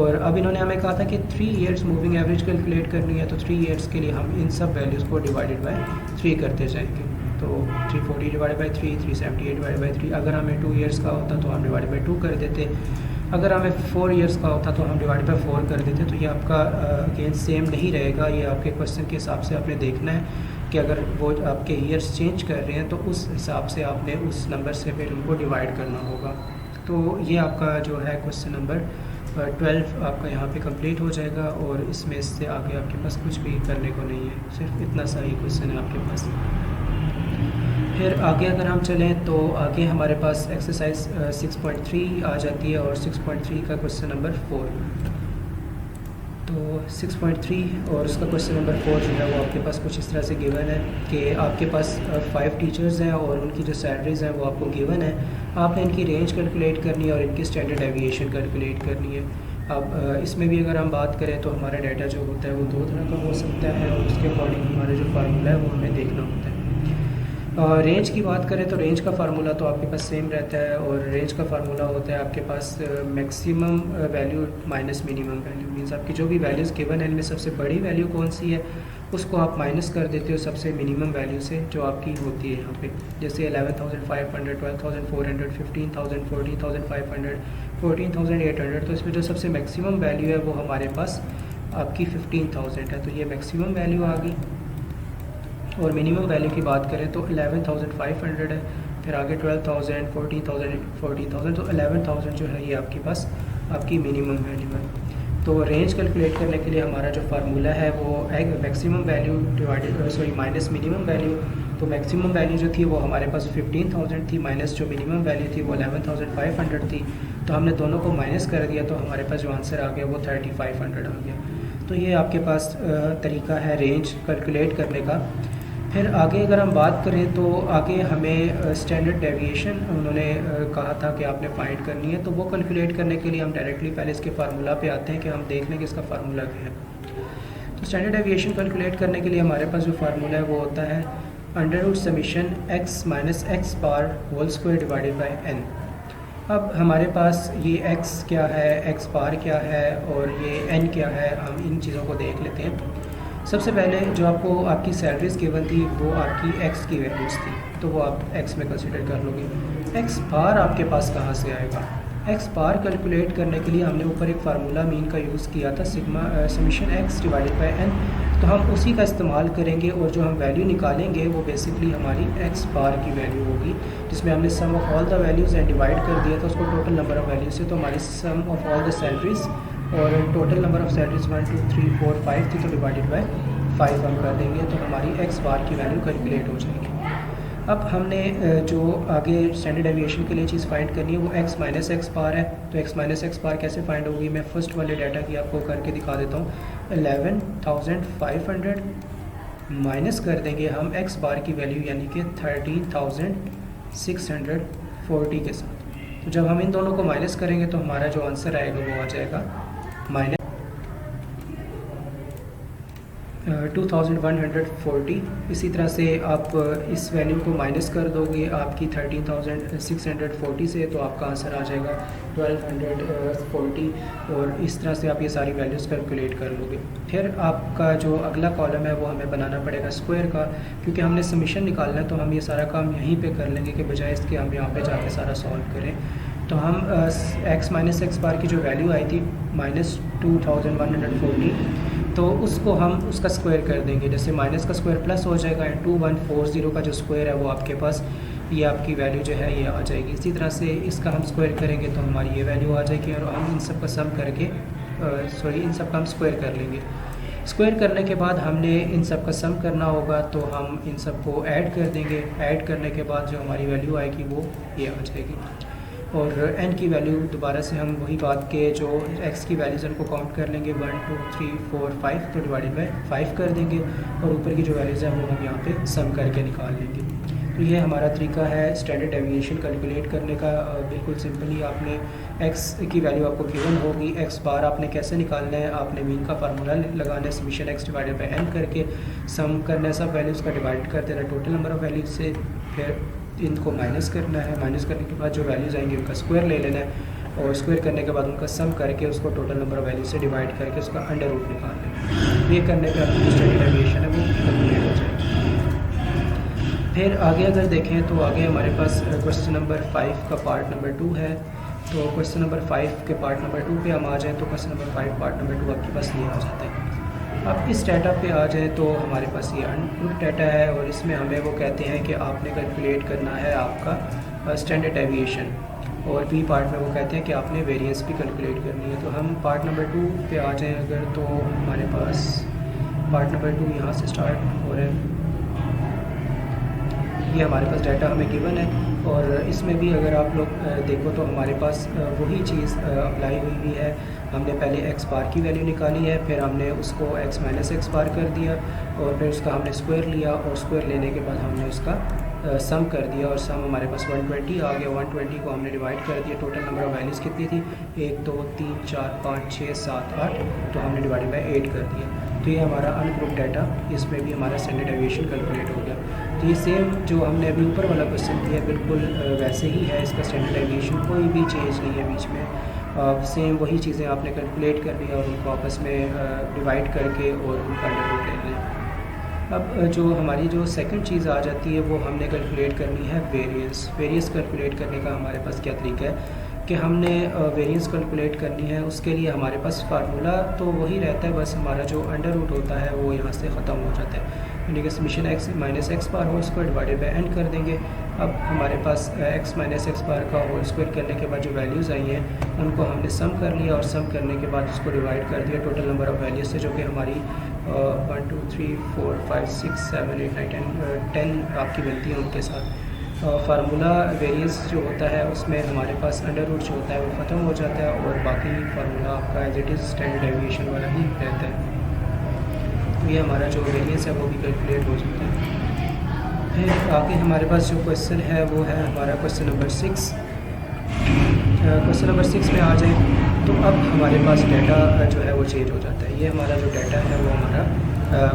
और अब इन्होंने हमें कहा था कि 3 इयर्स मूविंग एवरेज कैलकुलेट करनी है, तो 3 इयर्स के लिए हम इन सब वैल्यूज़ को डिवाइडेड बाय 3 करते जाएंगे। तो 340 डिवाइडेड बाई 3, 378 डिवाइडेड बाई 3। अगर हमें 2 इयर्स का होता तो हम डिवाइडेड बाई 2 कर देते, अगर हमें 4 इयर्स का होता तो हम डिवाइड बाई 4 कर देते। तो ये आपका अगेन सेम नहीं रहेगा, ये आपके क्वेश्चन के हिसाब से आपने देखना है कि अगर वो आपके ईयर्स चेंज कर रहे हैं तो उस हिसाब से आपने उस नंबर से फिर उनको डिवाइड करना होगा। तो ये आपका जो है क्वेश्चन नंबर 12 आपका यहाँ पे कंप्लीट हो जाएगा और इसमें इससे आगे आपके पास कुछ भी करने को नहीं है, सिर्फ इतना सा ही क्वेश्चन है आपके पास। फिर आगे अगर हम चलें तो आगे हमारे पास एक्सरसाइज 6.3 आ जाती है और 6.3 का क्वेश्चन नंबर 4। तो 6.3 और उसका क्वेश्चन नंबर 4 जो है वो आपके पास कुछ इस तरह से गिवन है कि आपके पास 5 टीचर्स हैं और उनकी जो सैलरीज़ हैं वो आपको गिवन है। आपने इनकी रेंज कैलकुलेट करनी है और इनकी स्टैंडर्ड डेविएशन कैलकुलेट करनी है। अब इसमें भी अगर हम बात करें तो हमारा डाटा जो होता है वो 2 तरह का हो सकता है और उसके अकॉर्डिंग हमारा जो फार्मूला है वो हमें देखना होता है। रेंज की बात करें तो रेंज का फार्मूला तो आपके पास सेम रहता है और रेंज का फार्मूला होता है आपके पास maximum value minus minimum value. Means आपकी जो भी वैल्यूज़ गिवन है इनमें सबसे बड़ी वैल्यू कौन सी है उसको आप माइनस कर देते हो सबसे मिनिमम वैल्यू से जो आपकी होती है यहाँ पे। जैसे 11,500, 12,400, 15,000, 14,500, 14,800। तो इसमें जो सबसे मैक्सिमम वैल्यू है वो हमारे पास आपकी 15,000 है, तो ये मैक्सिमम वैल्यू आ गई। और मिनिमम वैल्यू की बात करें तो 11,500 है, फिर आगे 12,000, 14,000, 14,000, तो 11,000 जो है ये आपके पास आपकी मिनिमम वैल्यू है। तो रेंज कैलकुलेट करने के लिए हमारा जो फार्मूला है वो maximum value divided minus minimum value. तो मैक्सिमम वैल्यू जो थी वो हमारे पास 15,000 थी, माइनस जो मिनिमम वैल्यू थी वो 11,500 थी। तो हमने दोनों को माइनस कर दिया तो हमारे पास जो आंसर आ गया वो 3,500 आ गया। तो ये आपके पास तरीका है रेंज कैलकुलेट करने का। फिर आगे अगर हम बात करें तो आगे हमें स्टैंडर्ड डेविएशन उन्होंने कहा था कि आपने फाइंड करनी है। तो वो कैलकुलेट करने के लिए हम डायरेक्टली पहले इसके फार्मूला पे आते हैं कि हम देख लें कि इसका फार्मूला क्या है। तो स्टैंडर्ड डेविएशन कैलकुलेट करने के लिए हमारे पास जो फार्मूला है वो होता है under root summation x minus x bar whole square divided by n। अब हमारे पास ये x क्या है, x बार क्या है और ये n क्या है, हम इन चीज़ों को देख लेते हैं। सबसे पहले जो आपको आपकी सैलरीज गिवन थी वो आपकी x की वैल्यूज़ थी, तो वो आप x में कंसिडर कर लोगे। x बार आपके पास कहाँ से आएगा? x बार कैलकुलेट करने के लिए हमने ऊपर एक फार्मूला मीन का यूज़ किया था, sigma summation x divided by n, तो हम उसी का इस्तेमाल करेंगे और जो हम वैल्यू निकालेंगे वो बेसिकली हमारी x बार की वैल्यू होगी, जिसमें हमने sum of all the values and divide कर दिया था उसको टोटल नंबर ऑफ़ वैल्यूज से। तो हमारी सम ऑफ ऑल द सैलरीज़ और टोटल नंबर ऑफ़ सैलरीज़ 1 2 3 4 5 थी, तो डिवाइडेड बाय 5 हम कर देंगे, तो हमारी x बार की वैल्यू कैलकुलेट हो जाएगी। अब हमने जो आगे स्टैंडर्ड डेविएशन के लिए चीज़ फाइंड करनी है वो x माइनस एक्स बार है। तो x माइनस एक्स बार कैसे फाइंड होगी, मैं फ़र्स्ट वाले डाटा की आपको करके दिखा देता हूँ। 11,500 माइनस कर देंगे हम x बार की वैल्यू यानी कि 13,640 के साथ। तो जब हम इन दोनों को माइनस करेंगे तो हमारा जो आंसर आएगा वो आ जाएगा माइनस 2140। इसी तरह से आप इस वैल्यू को माइनस कर दोगे आपकी 13,640 से, तो आपका आंसर आ जाएगा 1240, और इस तरह से आप ये सारी वैल्यूज़ कैलकुलेट कर लोगे। फिर आपका जो अगला कॉलम है वो हमें बनाना पड़ेगा स्क्वायर का, क्योंकि हमने समीशन निकालना है, तो हम ये सारा काम यहीं पे कर लेंगे कि बजाय इसके हम यहाँ पे जाके सारा सॉल्व करें। तो हम x माइनस एक्स बार की जो वैल्यू आई थी -2140, तो उसको हम उसका स्क्वायर कर देंगे। जैसे माइनस का स्क्वायर प्लस हो जाएगा, 2140 का जो स्क्वायर है वो आपके पास ये आपकी वैल्यू जो है ये आ जाएगी। इसी तरह से इसका हम स्क्वायर करेंगे तो हमारी ये वैल्यू आ जाएगी, और हम इन सब का सम करके इन सब का हम स्क्वायर कर लेंगे। स्क्वायर करने के बाद हमने इन सब का सम करना होगा, तो हम इन सब को ऐड कर देंगे। ऐड करने के बाद जो हमारी वैल्यू आएगी वो ये आ जाएगी, और n की वैल्यू दोबारा से हम वही बात के जो x की वैल्यूज़ उनको काउंट कर लेंगे 1 2 3 4 5, तो डिवाइडेड बाय 5 कर देंगे, और ऊपर की जो वैल्यूज़ हैं वो हम यहाँ पे सम करके निकाल लेंगे। तो ये हमारा तरीका है स्टैंडर्ड डेविएशन कैलकुलेट करने का। बिल्कुल सिंपली आपने x की वैल्यू आपको गिवन होगी, x बार आपने कैसे निकालना है, आपने मीन का फार्मूला लगाना है summation x divided by n करके, सम करना है सब वैल्यूज़ का, डिवाइड कर देना टोटल नंबर ऑफ़ वैल्यूज से, फिर इनको माइनस करना है। माइनस करने के बाद जो वैल्यूज़ आएंगी उनका स्क्वायर ले लेना है, और स्क्वायर करने के बाद उनका सम करके उसको टोटल नंबर ऑफ़ वैल्यूज से डिवाइड करके उसका अंडर रूट निकाल लेना। ये करने पे आपकी स्टैंडर्ड डेविएशन है वो कैलकुलेट हो जाएगी। फिर आगे अगर देखें तो आगे हमारे पास क्वेश्चन नंबर 5 का पार्ट नंबर 2 है। तो क्वेश्चन नंबर 5 के पार्ट नंबर 2 पे हम आ जाएँ तो क्वेश्चन नंबर 5 पार्ट नंबर 2 आपके पास ये आ जाता है। अब इस डाटा पे आ जाए तो हमारे पास ये अनप्रूव्ड डाटा है, और इसमें हमें वो कहते हैं कि आपने कैलकुलेट करना है आपका स्टैंडर्ड डेविएशन, और बी पार्ट में वो कहते हैं कि आपने वेरिएंस भी कैलकुलेट करनी है। तो हम पार्ट नंबर 2 पे आ जाएं अगर, तो हमारे पास पार्ट नंबर 2 यहाँ से स्टार्ट हो रहा है। ये हमारे पास डाटा हमें गिवन है, और इसमें भी अगर आप लोग देखो तो हमारे पास वही चीज़ अप्लाई हुई है। हमने पहले x बार की वैल्यू निकाली है, फिर हमने उसको x माइनस एक्स बार कर दिया, और फिर उसका हमने स्क्वायर लिया, और स्क्वायर लेने के बाद हमने उसका सम कर दिया, और सम हमारे पास 120 आ गया। 120 को हमने डिवाइड कर दिया, टोटल नंबर ऑफ़ वैल्यूज़ कितनी थी 1 2 3 4 5 6 7 8, तो हमने डिवाइडेड बाय 8 कर दिया। तो ये हमारा अनग्रुप्ड डाटा, इसमें भी हमारा स्टैंडर्ड डेविएशन कैलकुलेट हो गया। तो ये सेम जो हमने अभी ऊपर वाला क्वेश्चन किया बिल्कुल वैसे ही है, इसका स्टैंडर्ड डेविएशन कोई भी चेंज नहीं है बीच में। सेम वही चीज़ें आपने कैलकुलेट करनी है, और उनको आपस में डिवाइड करके और उनका अंडर रूट ले लें। अब जो हमारी जो सेकंड चीज़ आ जाती है वो हमने कैलकुलेट करनी है वेरिएंस। वेरिएंस कैलकुलेट करने का हमारे पास क्या तरीका है कि हमने वेरिएंस कैलकुलेट करनी है। उसके लिए हमारे पास फार्मूला तो वही रहता है, बस हमारा जो अंडर रूट होता है वो यहाँ से ख़त्म हो जाता है, यानी कि summation x minus x bar whole square divided by n कर देंगे। अब हमारे पास x माइनस एक्स बार का होल स्क्वायर करने के बाद जो वैल्यूज़ आई हैं उनको हमने सम कर लिया, और सम करने के बाद उसको डिवाइड कर दिया टोटल नंबर ऑफ़ वैल्यूज से, जो कि हमारी 1 2 3 4 5 6 7 8 9 10 आपकी बनती है उनके साथ। फार्मूला वेरिएंस जो होता है उसमें हमारे पास अंडर रूट जो होता है वो ख़त्म हो जाता है, और बाकी फार्मूला आपका as it is standard deviation वाला ही रहता है। तो ये हमारा जो वेरिएंस है वो भी कैलकुलेट हो जाता है। फिर आगे हमारे पास जो क्वेश्चन है वो है हमारा क्वेश्चन नंबर 6। क्वेश्चन नंबर 6 में आ जाए तो अब हमारे पास डाटा जो है वो चेंज हो जाता है। ये हमारा जो डाटा है वो हमारा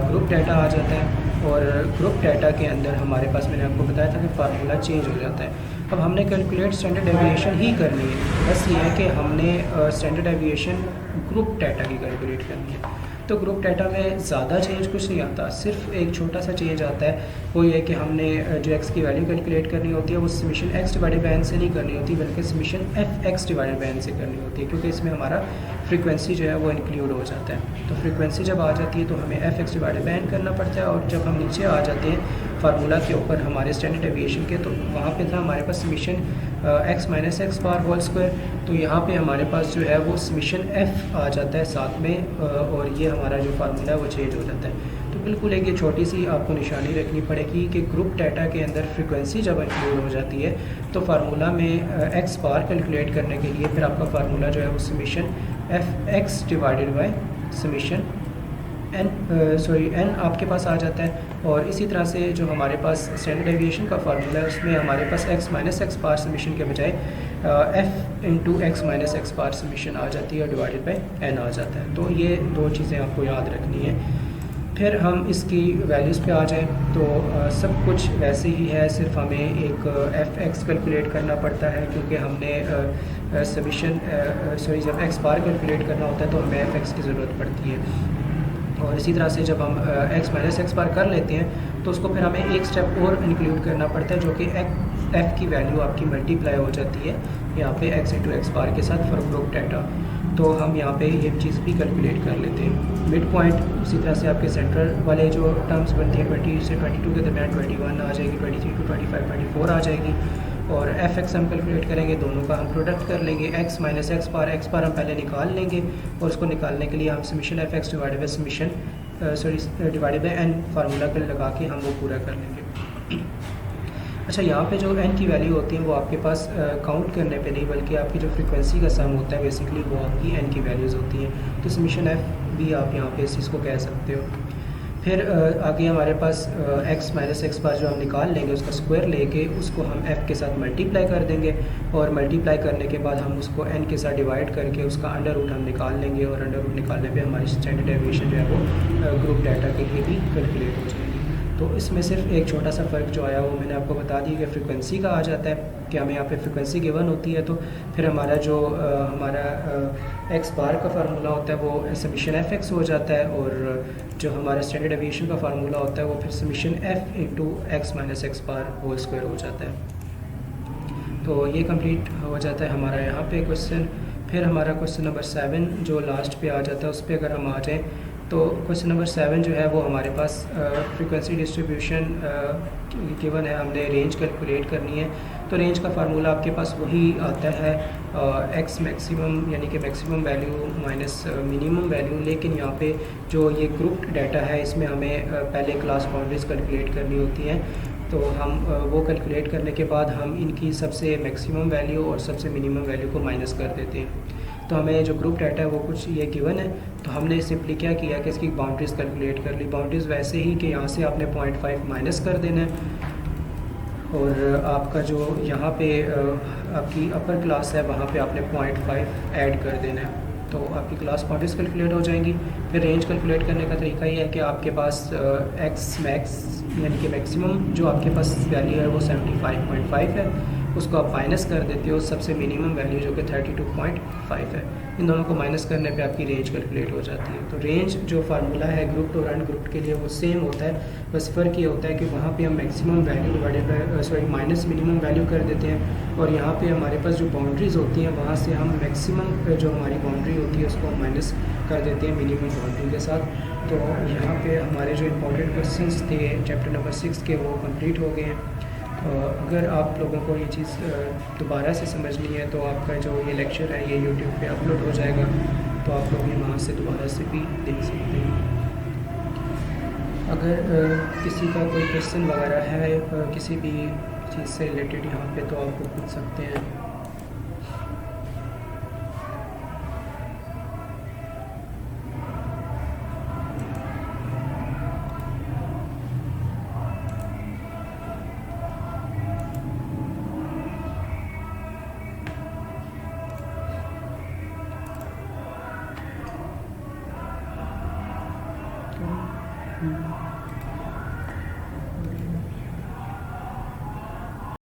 ग्रुप डाटा आ जाता है, और ग्रुप डाटा के अंदर हमारे पास मैंने आपको बताया था कि फार्मूला चेंज हो जाता है। अब हमने कैलकुलेट स्टैंडर्ड डेविएशन ही करनी है, बस ये है कि हमने स्टैंडर्ड डेविएशन ग्रुप डाटा की कैलकुलेट करनी है। तो ग्रुप डाटा में ज़्यादा चेंज कुछ नहीं आता, सिर्फ एक छोटा सा चेंज आता है, वो ये कि हमने जो एक्स की वैल्यू कैलकुलेट करनी होती है वो summation x divided by n से नहीं करनी होती, बल्कि summation f x divided by n से करनी होती है, क्योंकि इसमें हमारा फ्रीक्वेंसी जो है वो इंक्लूड हो जाता है। तो फ्रीक्वेंसी जब आ जाती है तो हमें f x divided by n करना पड़ता है, और जब हम नीचे आ जाते हैं फार्मूला के ऊपर हमारे स्टैंडर्ड डेविएशन के, तो वहाँ पे था हमारे पास summation x minus x bar whole square, तो यहाँ पे हमारे पास जो है वो समीशन एफ आ जाता है साथ में, और ये हमारा जो फार्मूला है वो चेंज हो जाता है। तो बिल्कुल एक ये छोटी सी आपको निशानी रखनी पड़ेगी कि ग्रुप डाटा के अंदर फ्रीक्वेंसी जब इंक्लूड हो जाती है तो फार्मूला में एक्स बार कैलकुलेट करने के लिए फिर आपका फार्मूला जो है वो summation f x divided by summation n आपके पास आ जाता है। और इसी तरह से जो हमारे पास स्टैंडर्ड डेविएशन का फार्मूला है उसमें हमारे पास x minus x bar summation के बजाय f into x minus x bar summation आ जाती है, डिवाइडेड बाय एन आ जाता है। तो ये दो चीज़ें आपको याद रखनी है। फिर हम इसकी वैल्यूज़ पे आ जाएं तो सब कुछ वैसे ही है, सिर्फ हमें एक एफ एक्स कैलकुलेट करना पड़ता है, क्योंकि हमने समीशन जब एक्स बार कैलकुलेट करना होता है तो हमें एफ एक्स की ज़रूरत पड़ती है। और इसी तरह से जब हम एक्स माइनस एक्स बार कर लेते हैं तो उसको फिर हमें एक स्टेप और इंक्लूड करना पड़ता है, जो कि एफ की वैल्यू आपकी मल्टीप्लाई हो जाती है यहाँ पे एक्स इंटू एक्स बार के साथ फॉर ग्रुप डाटा। तो हम यहाँ पे ये चीज़ भी कैलकुलेट कर लेते हैं। मिड पॉइंट उसी तरह से आपके सेंट्रल वाले जो टर्म्स बनती हैं 20 से 22 के दरमियान 21 आ जाएगी, 23 टू 25 24 आ जाएगी, और एफ एक्स हम कैलकुलेट करेंगे, दोनों का हम प्रोडक्ट कर लेंगे। एक्स माइनस एक्स बार हम पहले निकाल लेंगे, और उसको निकालने के लिए हम summation f x divided by summation divided by n formula कर लगा के हम वो पूरा कर लेंगे। अच्छा, यहाँ पे जो एन की वैल्यू होती है वो आपके पास काउंट करने पे नहीं, बल्कि आपकी जो फ्रीक्वेंसी का सम होता है बेसिकली वो आपकी एन की वैल्यूज़ होती हैं। तो समीशन एफ भी आप यहाँ पे इस चीज़ को कह सकते हो। फिर आगे हमारे पास एक्स माइनस एक्स बार जो हम निकाल लेंगे उसका स्क्वायर लेके उसको हम एफ़ के साथ मल्टीप्लाई कर देंगे, और मल्टीप्लाई करने के बाद हम उसको एन के साथ डिवाइड करके उसका अंडर रूट हम निकाल लेंगे, और अंडर रूट निकालने पे हमारी स्टैंडर्ड डेविएशन जो है वो ग्रुप डाटा के लिए भी कैलकुलेट हो जाएगी। तो इसमें सिर्फ एक छोटा सा फ़र्क जो आया वो मैंने आपको बता दिया कि फ्रीक्वेंसी का आ जाता है कि हमें यहाँ पे फ्रीक्वेंसी गिवन होती है, तो फिर हमारा जो हमारा एक्स बार का फार्मूला होता है वो समीशन एफ एक्स हो जाता है, और जो हमारा स्टैंडर्ड डेविएशन का फार्मूला होता है वो फिर summation f into x minus x bar whole square हो जाता है। तो ये कंप्लीट हो जाता है हमारा यहाँ पे क्वेश्चन। फिर हमारा क्वेश्चन नंबर 7 जो लास्ट पे आ जाता है उस पर अगर हम आ जाएँ तो क्वेश्चन नंबर 7 जो है वो हमारे पास फ्रीक्वेंसी डिस्ट्रीब्यूशन गिवन है, हमने रेंज कैलकुलेट करनी है। तो रेंज का फार्मूला आपके पास वही आता है एक्स मैक्सिमम यानी कि maximum value minus minimum value, लेकिन यहाँ पे जो ये ग्रुप डाटा है इसमें हमें पहले क्लास बाउंड्रीज कैलकुलेट करनी होती हैं। तो हम वो कैलकुलेट करने के बाद हम इनकी सबसे मैक्सिमम वैल्यू और सबसे मिनिमम वैल्यू को माइनस कर देते हैं। तो हमें जो ग्रुप डाटा है वो कुछ ये गिवन है, तो हमने सिंपली क्या किया कि इसकी बाउंड्रीज़ कैलकुलेट कर ली। बाउंड्रीज़ वैसे ही कि यहाँ से आपने 0.5 माइनस कर देना है, और आपका जो यहाँ पे आपकी अपर क्लास है वहाँ पे आपने 0.5 ऐड कर देना है, तो आपकी क्लास बाउंड्रीज कैलकुलेट हो जाएंगी। फिर रेंज कैलकुलेट करने का तरीका ये है कि आपके पास एक्स मैक्स यानी कि मैक्सिमम जो आपके पास वैल्यू है वो 75.5 है, उसको आप माइनस कर देते हो सबसे मिनिमम वैल्यू जो कि 32.5 है। इन दोनों को माइनस करने पे आपकी रेंज कैलकुलेट हो जाती है। तो रेंज जो फार्मूला है ग्रुप और अनग्रुप्ड के लिए वो सेम होता है, बस फ़र्क ये होता है कि वहाँ पे हम maximum value divided by minus minimum value कर देते हैं, और यहाँ पे हमारे पास जो बाउंड्रीज़ होती हैं वहाँ से हम मैक्सिमम जो हमारी बाउंड्री होती है उसको हम माइनस कर देते हैं मिनिमम बाउंड्री के साथ। तो यहाँ पे हमारे जो इंपॉर्टेंट क्वेश्चंस थे चैप्टर नंबर 6 के वो कंप्लीट हो गए हैं। अगर आप लोगों को ये चीज़ दोबारा से समझनी है तो आपका जो ये लेक्चर है ये यूट्यूब पे अपलोड हो जाएगा, तो आप लोग ये वहाँ से दोबारा से भी देख सकते हैं। अगर किसी का कोई क्वेश्चन वगैरह है किसी भी चीज़ से रिलेटेड यहाँ पे तो आप पूछ सकते हैं।